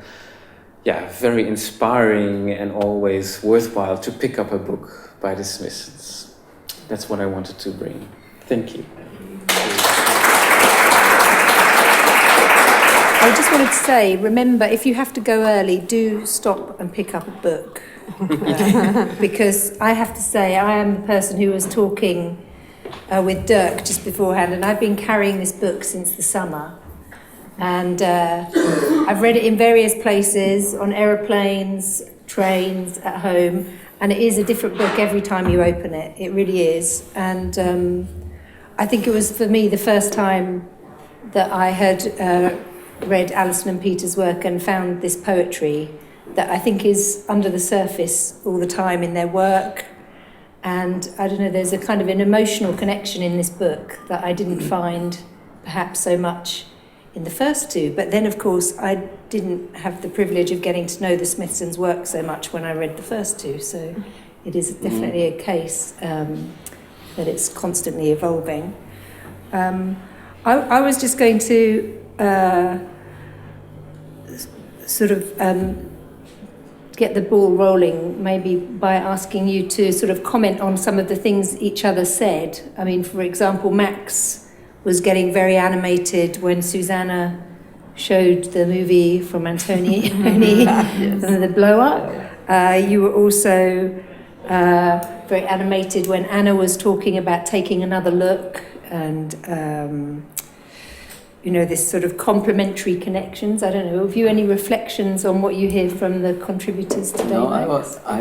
very inspiring and always worthwhile to pick up a book by the Smithsons. That's what I wanted to bring. Thank you. I just wanted to say, remember, if you have to go early, do stop and pick up a book. Because I have to say, I am the person who was talking with Dirk just beforehand, and I've been carrying this book since the summer. And I've read it in various places, on aeroplanes, trains, at home, and it is a different book every time you open it. It really is. And I think it was, for me, the first time that I had read Alison and Peter's work and found this poetry that I think is under the surface all the time in their work. And I don't know, there's a kind of an emotional connection in this book that I didn't find perhaps so much in the first two. But then, of course, I didn't have the privilege of getting to know the Smithsons' work so much when I read the first two. So it is definitely a case that it's constantly evolving. I was just going to get the ball rolling, maybe by asking you to sort of comment on some of the things each other said. I mean, for example, Max was getting very animated when Susanna showed the movie from Antonioni, The Blow Up. You were also very animated when Anna was talking about taking another look and, this sort of complementary connections. I don't know, have you any reflections on what you hear from the contributors today? No, I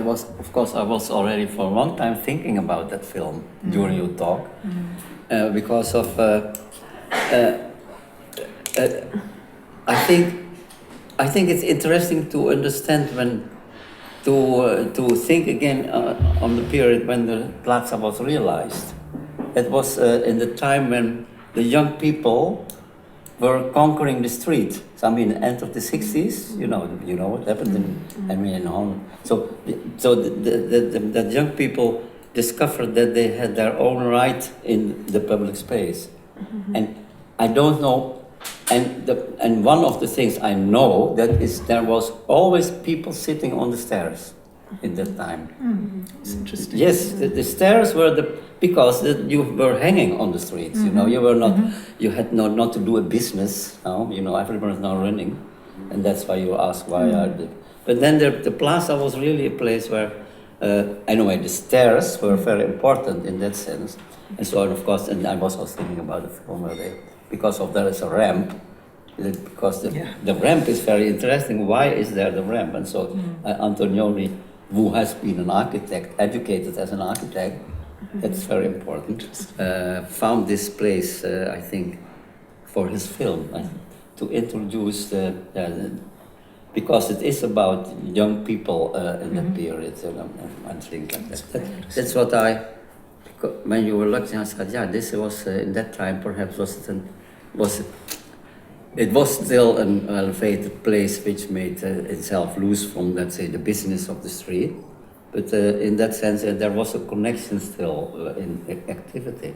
was already for a long time thinking about that film during your talk, because of I think it's interesting to understand to think again on the period when the Plaza was realized. It was in the time when the young people were conquering the street. So, I mean, end of the 60s, you know what happened in Holland. So the young people discovered that they had their own right in the public space, and I don't know. And one of the things I know that is there was always people sitting on the stairs in that time. It's interesting. Yes, the stairs were because you were hanging on the streets. You were not. You had not to do a business. Now everyone is now running, and that's why you ask why are the. But then the plaza was really a place where, anyway, the stairs were very important in that sense, and so of course. And I was also thinking about the film where they. Because of there is a ramp, because the ramp is very interesting. Why is there the ramp? And so Antonioni, who has been an architect, educated as an architect, that's very important, found this place, I think, for his film, to introduce because it is about young people in that period and things like that. That's what when you were looking, I said, this was in that time perhaps it was still an elevated place which made itself loose from, let's say, the business of the street, but in that sense there was a connection still in activity.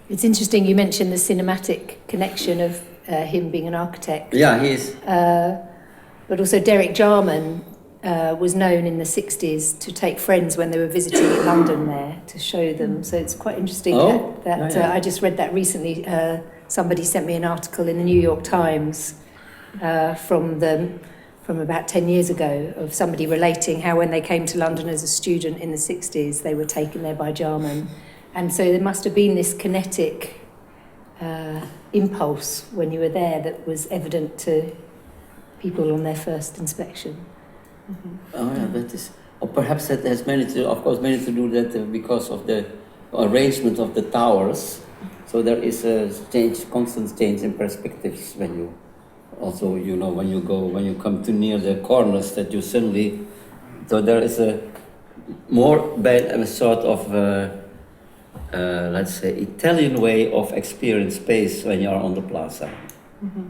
It's interesting you mentioned the cinematic connection of him being an architect. Yeah, he is. But also Derek Jarman was known in the 60s to take friends when they were visiting London there to show them. So it's quite interesting that I just read that recently. Somebody sent me an article in the New York Times from about 10 years ago of somebody relating how when they came to London as a student in the 60s, they were taken there by Jarman. And so there must have been this kinetic impulse when you were there that was evident to people on their first inspection. Oh yeah, that is. Or perhaps that has many to do that because of the arrangement of the towers. So there is a constant change in perspectives when you, also when you come to near the corners that you suddenly. So there is a sort of let's say Italian way of experience space when you are on the plaza.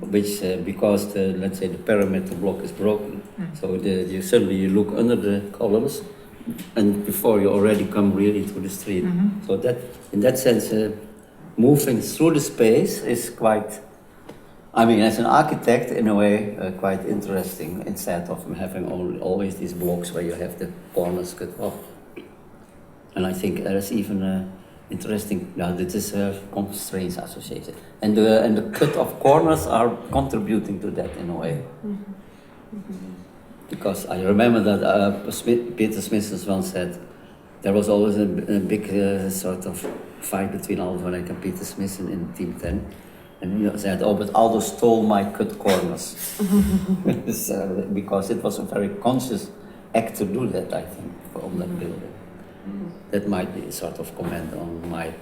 Which because let's say the perimeter block is broken, so you suddenly look under the columns, and before you already come really to the street. So that in that sense, moving through the space is quite. I mean, as an architect, in a way, quite interesting. Instead of having always these blocks where you have the corners cut off, and I think there is even. Interesting. Yeah, this is constraints associated, and the cut of corners are contributing to that in a way. Because I remember that Peter Smithson once said there was always a big sort of fight between Aldo and Peter Smithson in Team 10, and he said, "Oh, but Aldo stole my cut corners," because it was a very conscious act to do that. I think from that building. That might be a sort of comment on my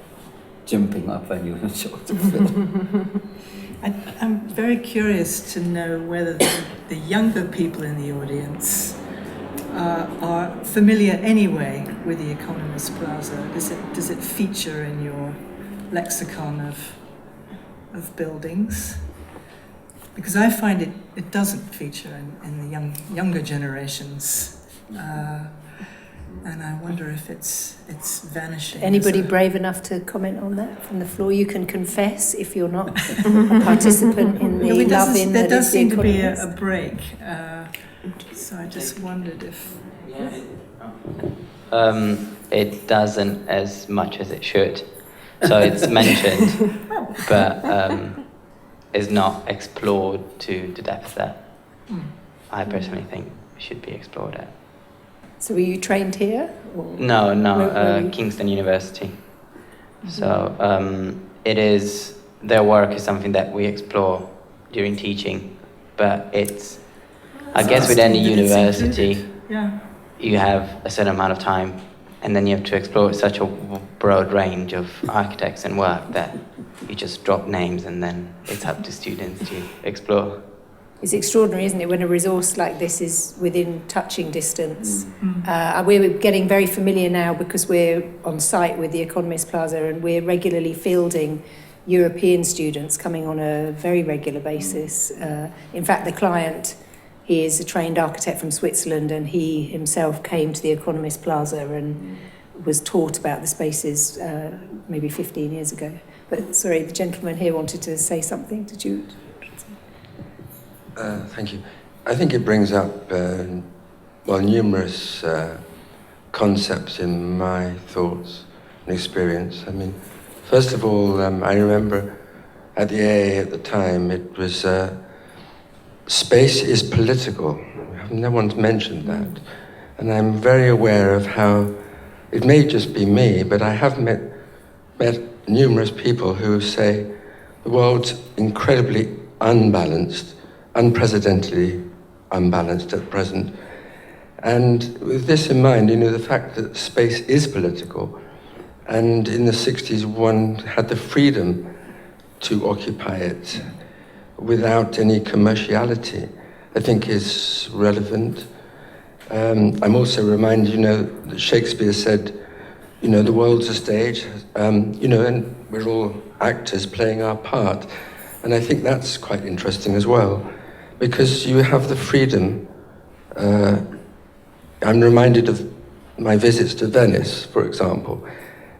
jumping up when you showed the film. I'm very curious to know whether the younger people in the audience are familiar anyway with the Economist Plaza. Does it feature in your lexicon of buildings? Because I find it doesn't feature in the younger generations. And I wonder if it's vanishing. Anybody brave enough to comment on that from the floor? You can confess if you're not a participant in the love-in. There does seem to be a break. So I just wondered if... It doesn't as much as it should. So it's mentioned, but is not explored to the depth that I personally think should be explored at. So were you trained here? Or No, where were you? Kingston University. So it is, their work is something that we explore during teaching, but it's, I guess with any university, you have a certain amount of time, and then you have to explore such a broad range of architects and work that you just drop names and then it's up to students to explore. It's extraordinary, isn't it, when a resource like this is within touching distance. We're getting very familiar now because we're on site with the Economist Plaza and we're regularly fielding European students coming on a very regular basis. In fact, the client, he is a trained architect from Switzerland and he himself came to the Economist Plaza and was taught about the spaces maybe 15 years ago. But sorry, the gentleman here wanted to say something. Did you? Thank you. I think it brings up numerous concepts in my thoughts and experience. I mean, first of all, I remember at the AA at the time, it was space is political. No one's mentioned that. And I'm very aware of how, it may just be me, but I have met numerous people who say the world's incredibly unbalanced, unprecedentedly unbalanced at present. And with this in mind, the fact that space is political, and in the 60s one had the freedom to occupy it without any commerciality, I think is relevant. I'm also reminded, that Shakespeare said, the world's a stage, and we're all actors playing our part. And I think that's quite interesting as well, because you have the freedom. I'm reminded of my visits to Venice, for example,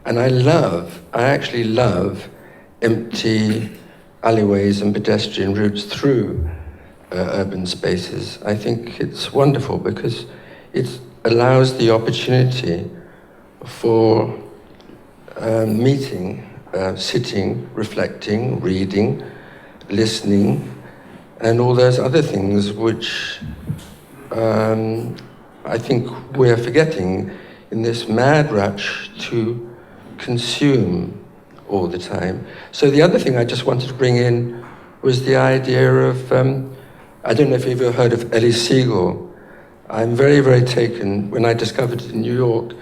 and I actually love empty alleyways and pedestrian routes through urban spaces. I think it's wonderful because it allows the opportunity for meeting, sitting, reflecting, reading, listening, and all those other things which I think we're forgetting in this mad rush to consume all the time. So the other thing I just wanted to bring in was the idea of, I don't know if you've ever heard of Elie Segal. I'm very, very taken, when I discovered it in New York,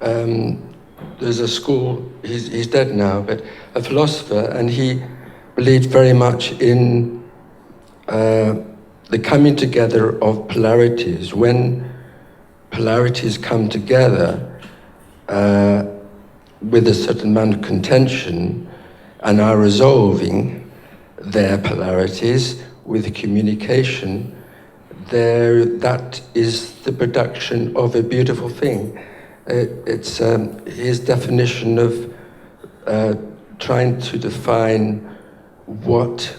there's a school, he's dead now, but a philosopher, and he believed very much in the coming together of polarities. When polarities come together with a certain amount of contention and are resolving their polarities with communication, that is the production of a beautiful thing. It's his definition of trying to define what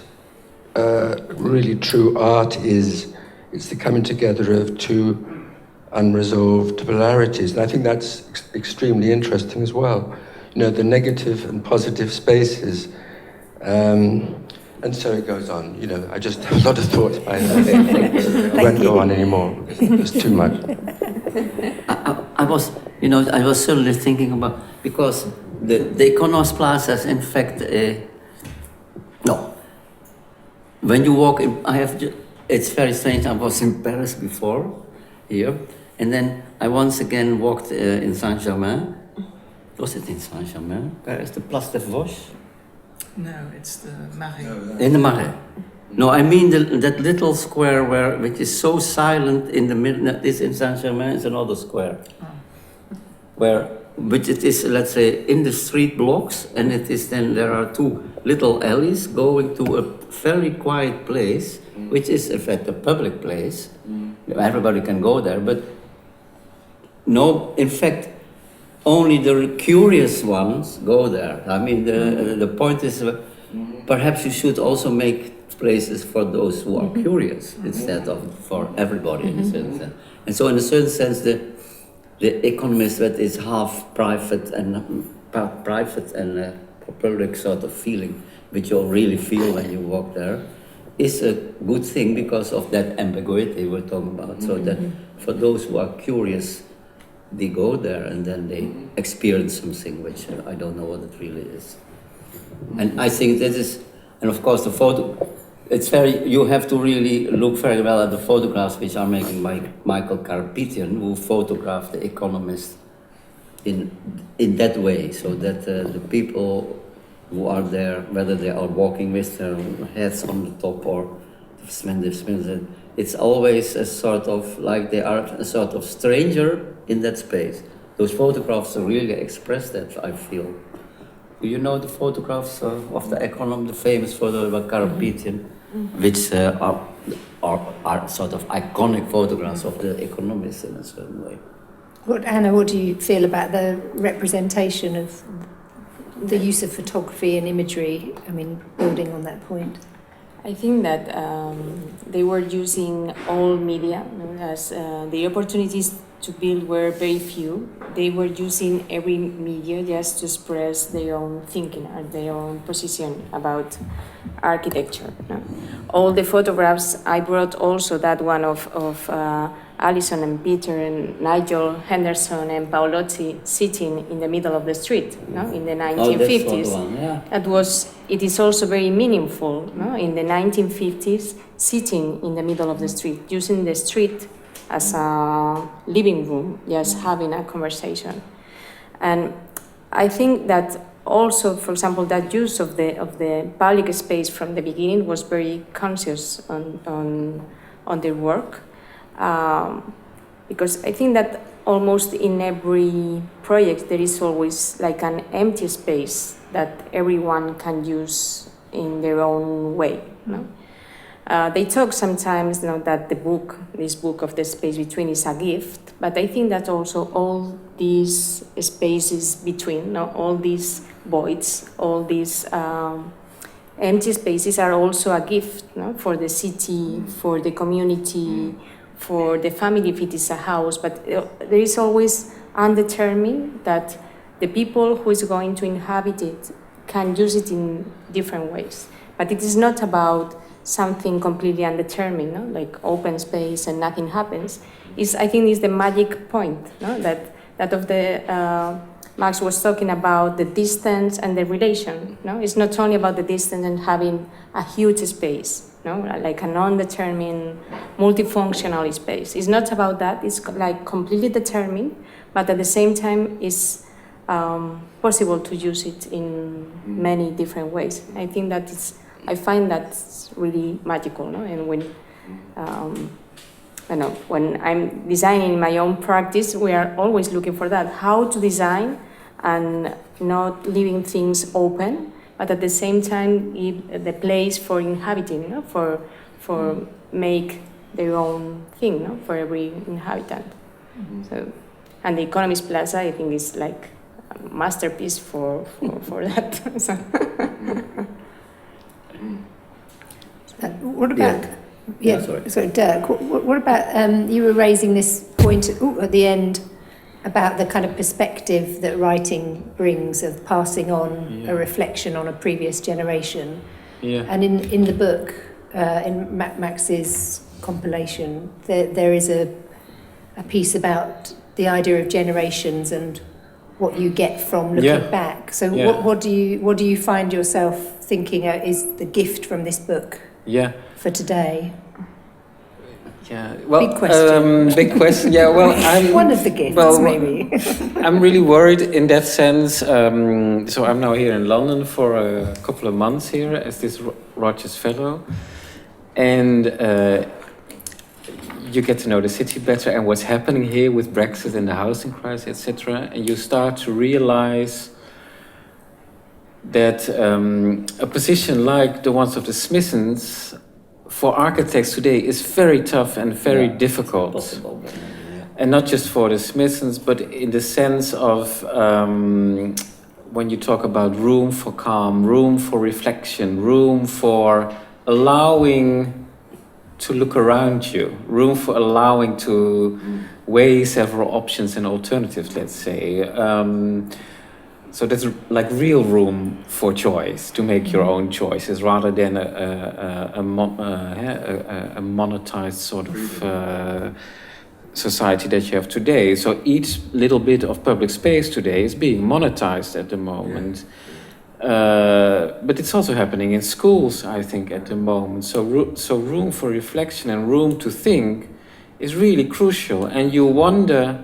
really true art is. It's the coming together of two unresolved polarities. And I think that's extremely interesting as well. The negative and positive spaces. And so it goes on. I just have a lot of thoughts by that. I won't go on anymore. It's too much. I was certainly thinking about, because the Economist Plaza is in fact when you walk in, it's very strange. I was in Paris before, here, and then I once again walked in Saint-Germain. Was it in Saint-Germain? Paris, the Place de Vosges? No, it's the Marais. In the Marais. No, I mean that little square which is so silent in the middle. This in Saint-Germain is another square, which it is, let's say, in the street blocks, and it is then there are two little alleys going to a very quiet place, which is in fact a public place. Everybody can go there, but no, in fact, only the curious ones go there. I mean, the point is, perhaps you should also make places for those who are curious instead of for everybody in a certain sense. And so, in a certain sense, the Economist that is half private and public sort of feeling which you really feel when you walk there, is a good thing because of that ambiguity we're talking about. So that for those who are curious, they go there and then they experience something which I don't know what it really is. And I think this is, and of course the photo, it's very, you have to really look very well at the photographs which are making by Michael Karapetian, who photographed the Economist in that way, so that the people who are there, whether they are walking with their heads on the top or it's always a sort of, like they are a sort of stranger in that space. Those photographs really express that, I feel. Do you know the photographs of the Economist, the famous photo by Karapetian, which are sort of iconic photographs of the Economist in a certain way? Anna, what do you feel about the representation of the use of photography and imagery? I mean, building on that point. I think that they were using all media, as the opportunities to build were very few. They were using every media just to express their own thinking and their own position about architecture. No? All the photographs, I brought also that one of Alison and Peter and Nigel Henderson and Paolotti sitting in the middle of the street, no? In the 1950s. One, yeah. It is also very meaningful, no? In the 1950s, sitting in the middle of the street, using the street as a living room, just having a conversation. And I think that also, for example, that use of the public space from the beginning was very conscious on their work. Because I think that almost in every project there is always like an empty space that everyone can use in their own way. No? They talk sometimes, that this book of the space between is a gift, but I think that also all these spaces between, all these voids, all these empty spaces are also a gift, for the city, for the community, for the family if it is a house, but there is always undetermined that the people who is going to inhabit it can use it in different ways. But it is not about something completely undetermined, like open space and nothing happens. I think is the magic point, that of the Max was talking about the distance and the relation. It's not only about the distance and having a huge space, like an undetermined, multifunctional space. It's not about that. It's like completely determined, but at the same time, it's possible to use it in many different ways. I think that I find that's really magical, and when I'm designing my own practice, we are always looking for that, how to design and not leaving things open, but at the same time give the place for inhabiting, for make their own thing, for every inhabitant. So, and the Economist Plaza, I think, is like a masterpiece for that. So. What about? Sorry, Dirk. What about you were raising this point at the end about the kind of perspective that writing brings of passing on a reflection on a previous generation. Yeah. And in the book, in Max's compilation, there is a piece about the idea of generations and what you get from looking back. So what do you find yourself thinking is the gift from this book for today? Yeah, well, big question. Big question. Yeah, well, I'm one of the gifts, maybe. I'm really worried in that sense. So I'm now here in London for a couple of months here as this Rogers Fellow, and you get to know the city better and what's happening here with Brexit and the housing crisis, etc. And you start to realize that a position like the ones of the Smithsons for architects today is very tough and very difficult. Possible. And not just for the Smithsons, but in the sense of when you talk about room for calm, room for reflection, room for allowing to look around you, room for allowing to weigh several options and alternatives, let's say. So there's like real room for choice, to make your own choices, rather than a monetized sort of society that you have today. So each little bit of public space today is being monetized at the moment. But it's also happening in schools, I think, at the moment. So room for reflection and room to think is really crucial. And you wonder,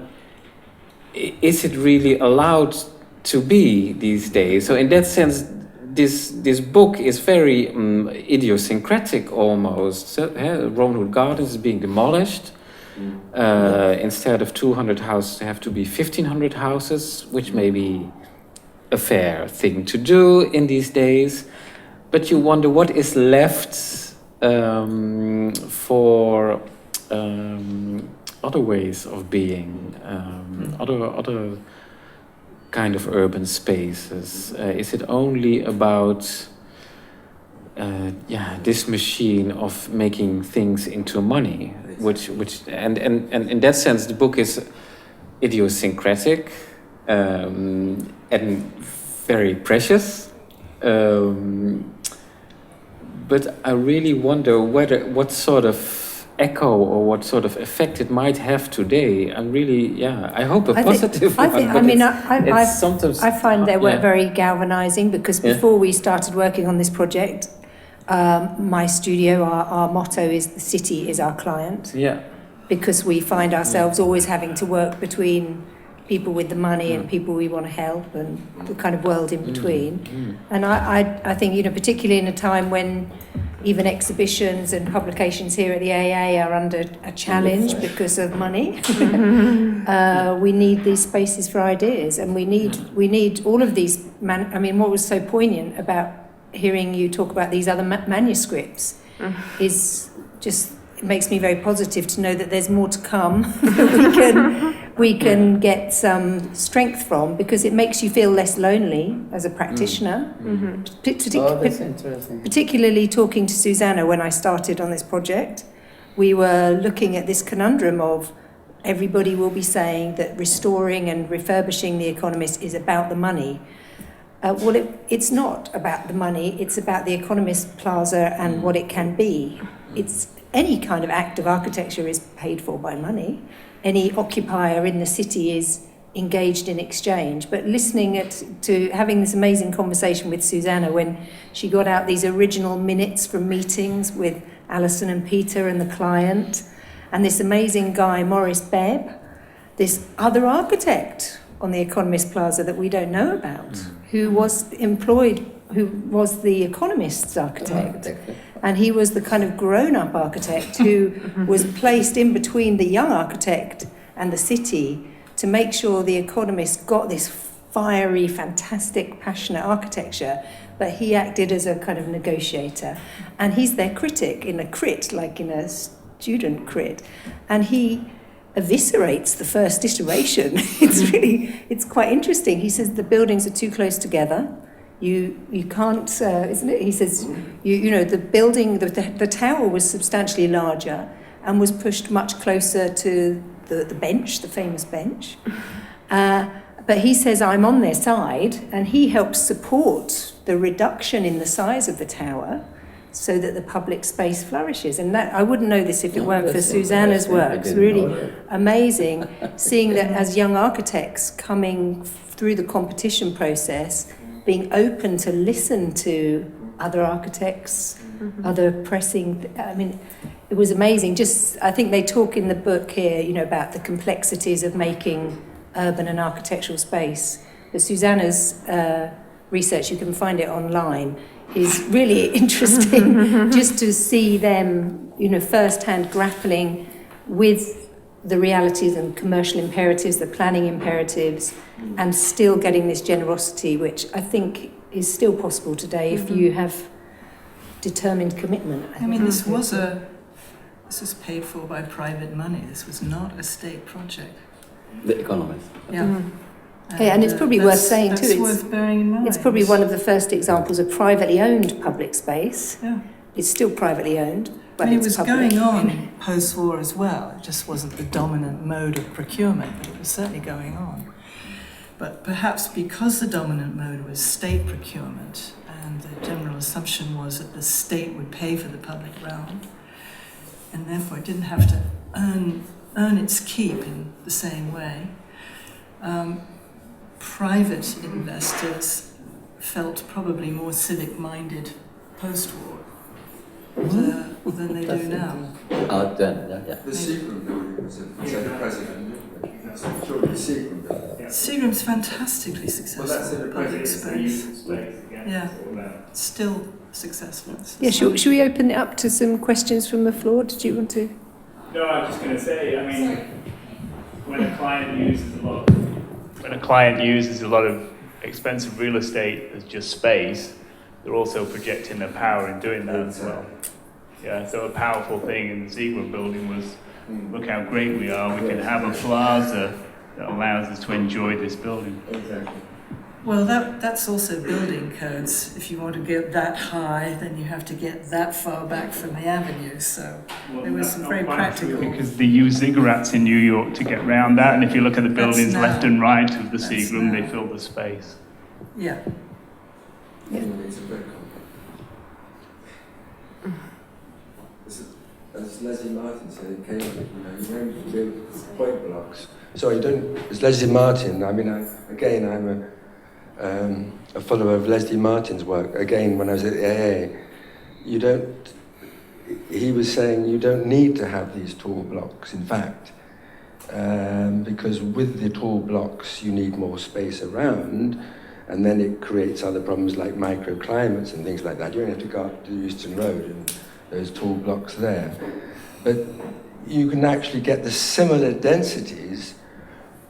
is it really allowed to be these days? So in that sense, this book is very idiosyncratic almost. So, Romanwood Gardens is being demolished. Instead of 200 houses, there have to be 1,500 houses, which may be a fair thing to do in these days. But you wonder what is left for other ways of being, other kind of urban spaces. Is it only about this machine of making things into money, which and in that sense the book is idiosyncratic and very precious, but I really wonder what sort of echo or what sort of effect it might have today. I'm really, I hope a positive one. I find their work very galvanizing, because before we started working on this project, my studio, our motto is the city is our client. Yeah. Because we find ourselves always having to work between people with the money and people we want to help, and the kind of world in between. And I think, particularly in a time when even exhibitions and publications here at the AA are under a challenge because of money, we need these spaces for ideas, and we need all of these. What was so poignant about hearing you talk about these other manuscripts is just, it makes me very positive to know that there's more to come that we can get some strength from, because it makes you feel less lonely as a practitioner. That's interesting. Particularly talking to Susanna when I started on this project, we were looking at this conundrum of everybody will be saying that restoring and refurbishing the Economist is about the money. It's not about the money, it's about the Economist Plaza and what it can be. It's any kind of act of architecture is paid for by money. Any occupier in the city is engaged in exchange. But listening to having this amazing conversation with Susanna when she got out these original minutes from meetings with Alison and Peter and the client, and this amazing guy, Maurice Bebb, this other architect on the Economist Plaza that we don't know about, who was the Economist's architect. And he was the kind of grown-up architect who was placed in between the young architect and the city to make sure the Economist got this fiery, fantastic, passionate architecture, but he acted as a kind of negotiator. And he's their critic in a crit, like in a student crit. And he eviscerates the first iteration. It's quite interesting. He says the buildings are too close together. You can't, isn't it? He says, the building, the tower was substantially larger and was pushed much closer to the bench, the famous bench. But he says, I'm on their side, and he helps support the reduction in the size of the tower so that the public space flourishes. And that I wouldn't know this if it weren't for Susanna's work. It's really amazing seeing that as young architects coming through the competition process, being open to listen to other architects, other pressing. It was amazing. I think they talk in the book here, about the complexities of making urban and architectural space. But Susanna's research, you can find it online, is really interesting. Just to see them, firsthand grappling with the realities and commercial imperatives, the planning imperatives, and still getting this generosity, which I think is still possible today if you have determined commitment. This was paid for by private money. This was not a state project. The Economist. Yeah, and it's probably worth saying too. It's worth bearing in mind. It's probably one of the first examples of privately owned public space. Yeah. It's still privately owned. But it was going on post-war as well. It just wasn't the dominant mode of procurement, but it was certainly going on. But perhaps because the dominant mode was state procurement, and the general assumption was that the state would pay for the public realm, and therefore it didn't have to earn its keep in the same way, private investors felt probably more civic-minded post-war than they do now. The Seagram building was a president. Sure, the Seagram building. Seagram's fantastically successful. Well, that's in the public president's space. Yeah, still successful. Yeah, should we open it up to some questions from the floor? Did you want to? No, I was just going to say, I mean, when a client uses a lot of expensive real estate as just space, they're also projecting their power in doing that as well. Yeah, so a powerful thing in the Seagram building was, look how great we are, we can have a plaza that allows us to enjoy this building. Exactly. Well, that's also building codes. If you want to get that high, then you have to get that far back from the avenue. So there was some very practical. Because they use ziggurats in New York to get around that, and if you look at the buildings left and right of the Seagram, they fill the space. Yeah. Yeah. It's a very complex. As Leslie Martin said in Cambridge, you don't build point blocks. So you don't. As Leslie Martin, I mean, I'm a follower of Leslie Martin's work. Again, when I was at the AA, he was saying you don't need to have these tall blocks, in fact, because with the tall blocks you need more space around, and then it creates other problems like microclimates and things like that. You don't have to go up to the Euston Road and those tall blocks there. But you can actually get the similar densities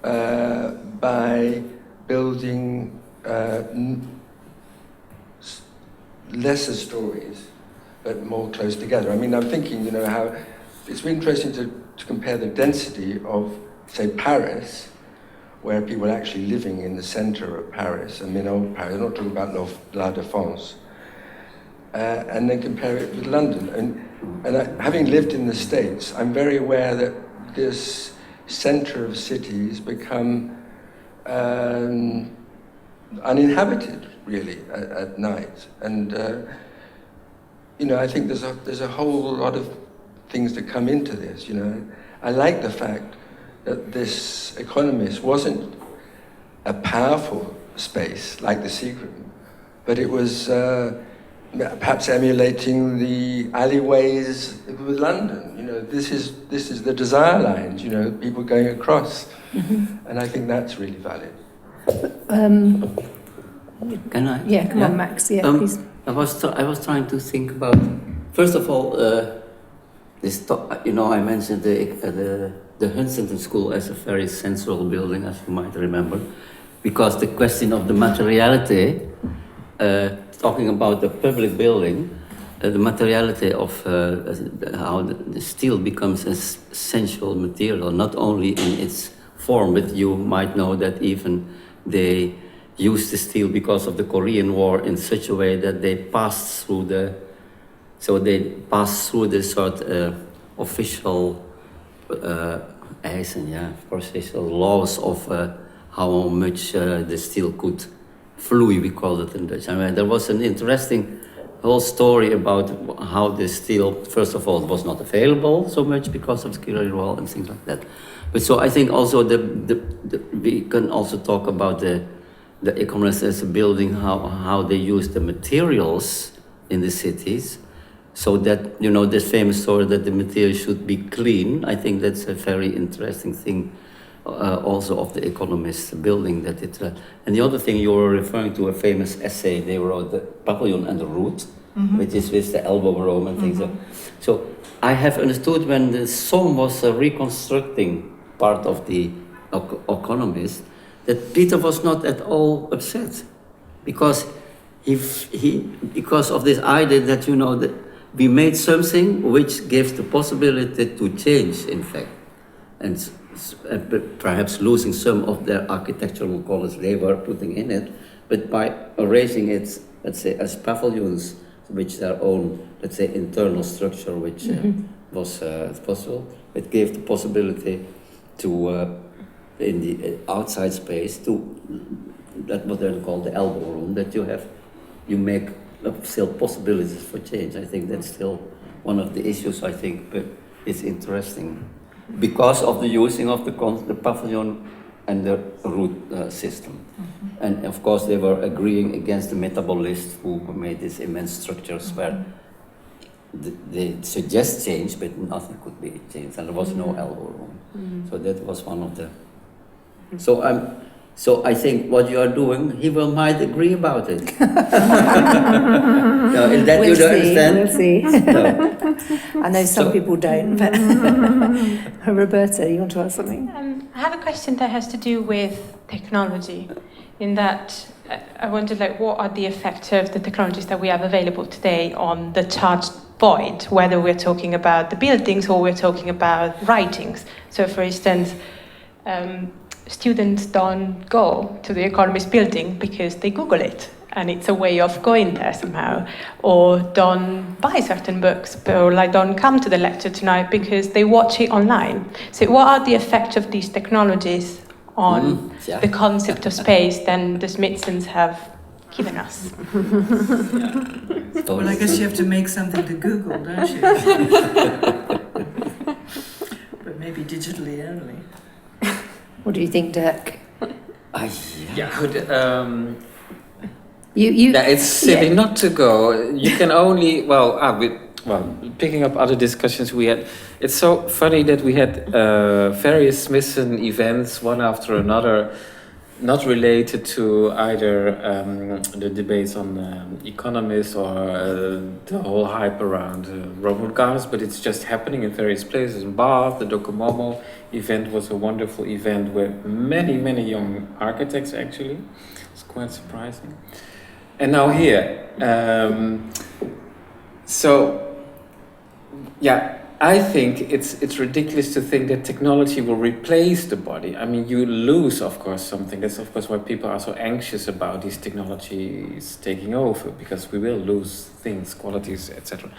by building lesser stories, but more close together. I mean, I'm thinking, how it's interesting to compare the density of, say, Paris, where people are actually living in the center of Paris. I mean, old Paris, I'm not talking about La Défense. And then compare it with London. And having lived in the States, I'm very aware that this center of cities become uninhabited, really, at night. And, I think there's a whole lot of things that come into this, I like the fact that this economist wasn't a powerful space like the Seagram, but it was perhaps emulating the alleyways with London. This is the desire lines, people going across. Mm-hmm. And I think that's really valid. Can I? Yeah, come on, Max. Yeah, please. I was trying to think about, first of all, this. I mentioned the Huntington School as a very central building, as you might remember, because the question of the materiality, talking about the public building, the materiality of how the steel becomes an essential material, not only in its form, but you might know that even they used the steel because of the Korean War in such a way that they passed through the sort official official laws of how much the steel could fluid, we call it in Dutch. I mean, there was an interesting whole story about how the steel, first of all, was not available so much because of the Korean War and things like that. But so I think also we can also talk about the economists as a building, how they use the materials in the cities, so that, this famous story that the material should be clean. I think that's a very interesting thing also of the economists building that it. And the other thing, you were referring to a famous essay they wrote, The Pavilion and the Root, mm-hmm. which is with the elbow room and things. Mm-hmm. So I have understood when the Somme was reconstructing part of the economists, that Peter was not at all upset, because because of this idea that that we made something which gives the possibility to change, in fact, and perhaps losing some of their architectural colors they were putting in it, but by erasing it, let's say, as pavilions, which their own, let's say, internal structure, which was possible, it gave the possibility to in the outside space to that what they call the elbow room, that you make still possibilities for change. I think that's still one of the issues. I think, but it's interesting because of the using of the pavilion and the root system. And of course, they were agreeing against the metabolists who made these immense structures where they suggest change, but nothing could be changed, and there was no elbow room. So that was one of the. So I think what you are doing, he might agree about it. Is that We'll you don't see, understand? we'll see. No. I know some people don't, but Roberta, you want to ask something? I have a question that has to do with technology. In that, I wondered, like, what are the effects of the technologies that we have available today on the charged void, whether we're talking about the buildings or we're talking about writings. So, for instance, students don't go to the Economist building because they Google it, and it's a way of going there somehow, or don't buy certain books, or like don't come to the lecture tonight because they watch it online. So what are the effects of these technologies on the concept of space than the Smithsons have given us? Well, I guess you have to make something to Google, don't you? But maybe digitally only. What do you think, Dirk? It's silly not to go. You can only picking up other discussions we had. It's so funny that we had various Smithson events, one after another, not related to either the debates on economists or the whole hype around Robert Gardens, but it's just happening in various places. In Bath, the Docomomo event was a wonderful event where many young architects actually. It's quite surprising. And now here. I think it's ridiculous to think that technology will replace the body. I mean, you lose, of course, something. That's, of course, why people are so anxious about these technologies taking over, because we will lose things, qualities, etc.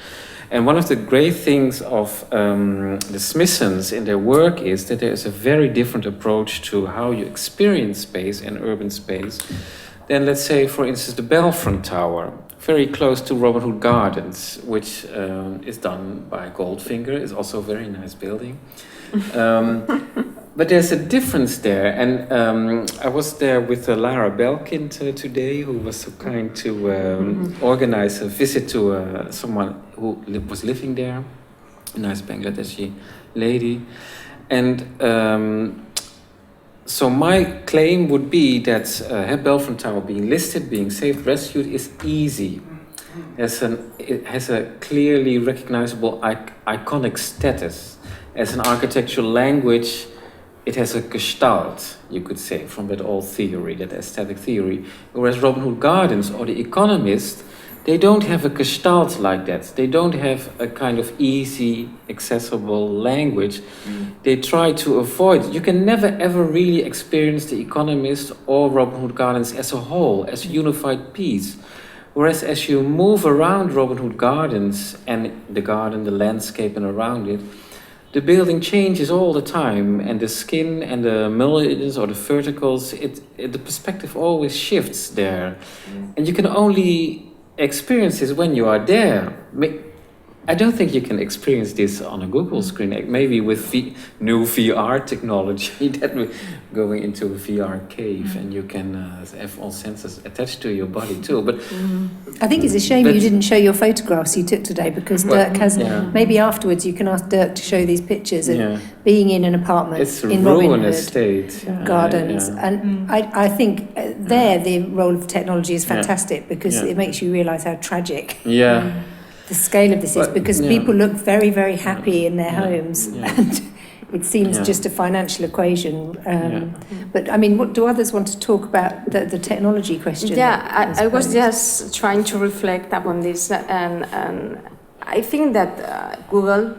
And one of the great things of the Smithsons in their work is that there is a very different approach to how you experience space and urban space than, let's say, for instance, the Belfront Tower, very close to Robert Hood Gardens, which is done by Goldfinger. It's also a very nice building. But there's a difference there. And I was there with Lara Belkind today, who was so kind to organize a visit to someone who was living there, a nice Bangladeshi lady. And so my claim would be that Belfront Tower being listed, being saved, rescued is easy. It has a clearly recognizable iconic status. As an architectural language, it has a gestalt, you could say, from that old theory, that aesthetic theory. Whereas Robin Hood Gardens or The Economist, they don't have a gestalt like that. They don't have a kind of easy, accessible language. They try to avoid. You can never ever really experience The Economist or Robin Hood Gardens as a whole, as a unified piece. Whereas as you move around Robin Hood Gardens and the garden, the landscape and around it, the building changes all the time, and the skin and the mullions or the verticals, the perspective always shifts there. And you can only experience this when you are there. I don't think you can experience this on a Google screen. Maybe with new VR technology that we're going into a VR cave and you can have all senses attached to your body too. But I think it's a shame you didn't show your photographs you took today, because Dirk has. Maybe afterwards you can ask Dirk to show these pictures of being in an apartment in Robin Hood Gardens. And I think there the role of technology is fantastic, because it makes you realise how tragic the scale of this is, because people look very, very happy in their homes, and it seems just a financial equation. But I mean, what do others want to talk about the technology question? Yeah, I was just trying to reflect upon this, and I think that Google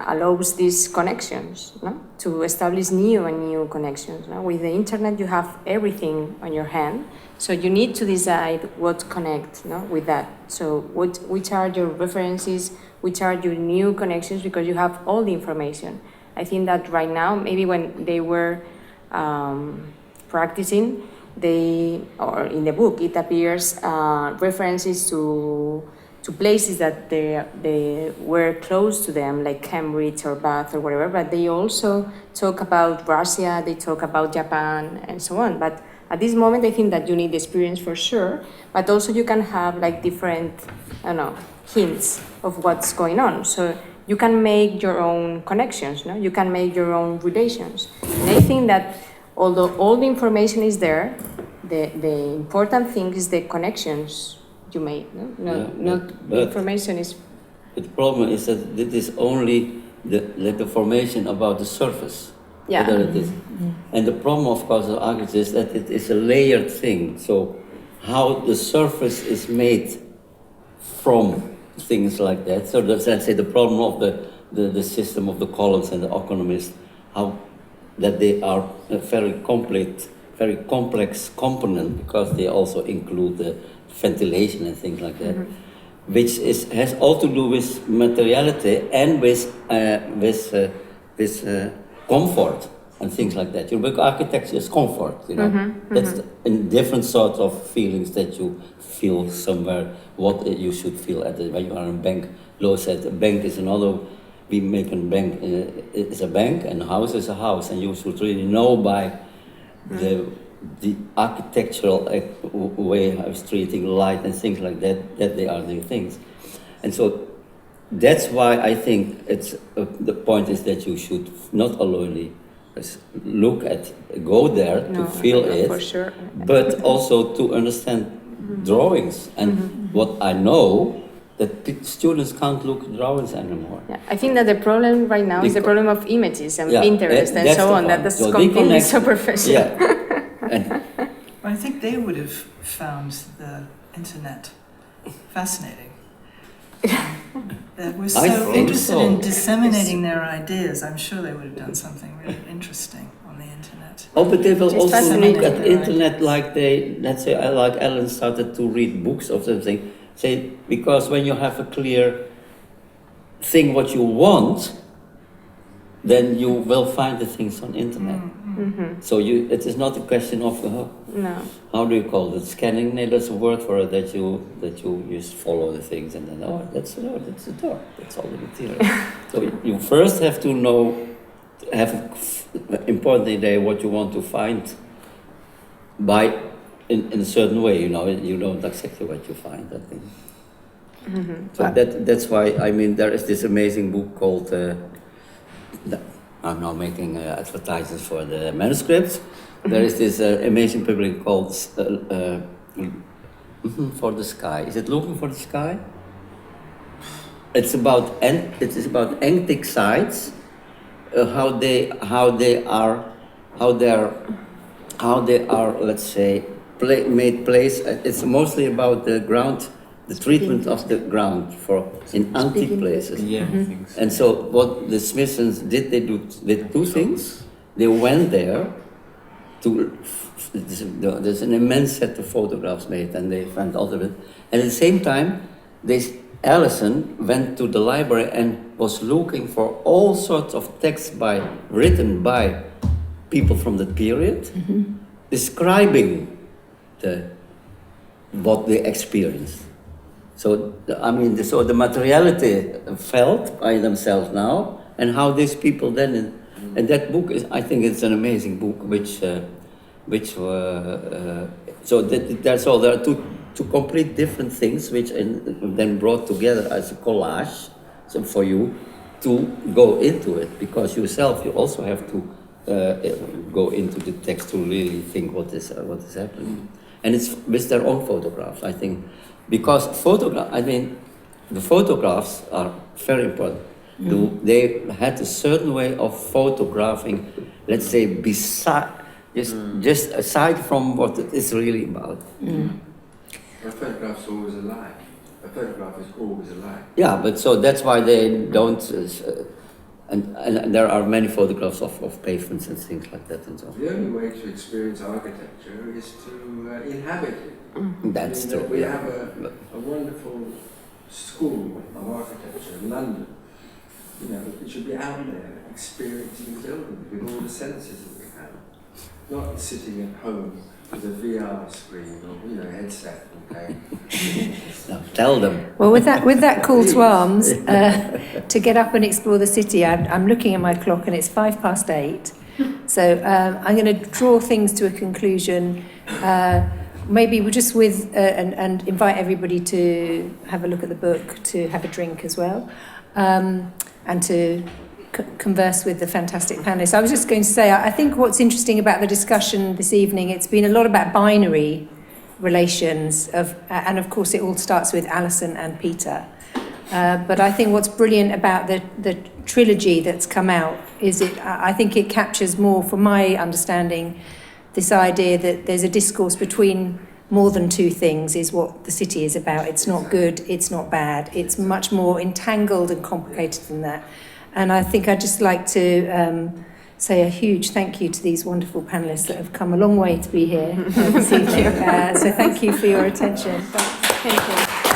allows these connections, no? To establish new and new connections. No? With the internet, you have everything on your hand. So you need to decide what to connect, no, with that. So which are your references, which are your new connections, because you have all the information. I think that right now, maybe when they were practicing, or in the book, it appears references to places that they were close to them, like Cambridge or Bath or whatever, but they also talk about Russia, they talk about Japan, and so on. But at this moment, I think that you need experience for sure, but also you can have like different, I don't know, hints of what's going on. So you can make your own connections, no? You can make your own relations. And I think that although all the information is there, the important thing is the connections you make, no? Not the information is... The problem is that it is only the formation about the surface. Yeah. It is. And the problem, of course, of architecture is that it is a layered thing. So how the surface is made from things like that. So that's, let's say, the problem of the system of the columns and the economists, how that they are a very complex component, because they also include the ventilation and things like that, which has all to do with materiality and with comfort and things like that. Because architecture is comfort, That's in different sorts of feelings that you feel somewhere, what you should feel when you are in a bank. Lo said a bank is another, we make a bank, is a bank, and a house is a house, and you should really know by the architectural way of treating light and things like that, that they are the things. And so that's why I think it's the point is that you should not only go there to feel it, for sure. but also to understand drawings. And what I know, that students can't look at drawings anymore. Yeah, I think that the problem right now is the problem of images and Pinterest and so on. That's so completely superficial. Yeah. I think they would have found the internet fascinating. They were so interested in disseminating their ideas. I'm sure they would have done something really interesting on the internet. Oh, but they will Just also look at fascinating. internet like let's say, like Ellen started to read books or something. Say, because when you have a clear thing what you want, then you will find the things on internet. So it is not a question of how do you call it, scanning? No, there's a word for it that you just follow the things and then that's the door, that's all the material. So you first have to have an important idea what you want to find in a certain way. You don't exactly what you find, I think. So that's why, I mean, there is this amazing book called I'm now making advertisements for the manuscripts. There is this amazing public called For the Sky. Is it Looking for the Sky? It is about antique sites, how they are, let's say, made place. It's mostly about the ground, the treatment of the ground in antique places. Yeah, I think so. And so what the Smithsons did, they did two things. They went there there's an immense set of photographs made, and they found all of it. And at the same time, Alison went to the library and was looking for all sorts of texts written by people from that period, describing what they experienced. So, so the materiality felt by themselves now, and how these people then, and that book I think it's an amazing book, so there are two complete different things, which then brought together as a collage, so for you to go into it, because yourself, you also have to go into the text to really think what is happening. And it's with their own photographs, I think. Because the photographs are very important. They had a certain way of photographing, let's say, just aside from what it is really about. A photograph's always a lie. A photograph is always a lie. Yeah, but so that's why they don't. And there are many photographs of pavements and things like that and so on. The only way to experience architecture is to inhabit it. That's true. We have a wonderful school of architecture in London. It should be out there experiencing the building with all the senses that we have. not sitting at home with a VR screen or headset and playing. Now, tell them. Well, with that call to arms to get up and explore the city, I'm looking at my clock and it's 8:05. So I'm going to draw things to a conclusion. Maybe we'll just and invite everybody to have a look at the book, to have a drink as well, and to converse with the fantastic panelists. I was just going to say, I think what's interesting about the discussion this evening, it's been a lot about binary relations, and of course it all starts with Alison and Peter. But I think what's brilliant about the trilogy that's come out is I think it captures more, from my understanding, this idea that there's a discourse between more than two things is what the city is about. It's not good, it's not bad. It's much more entangled and complicated than that. And I think I'd just like to say a huge thank you to these wonderful panellists that have come a long way to be here this evening. So thank you for your attention. Thank you.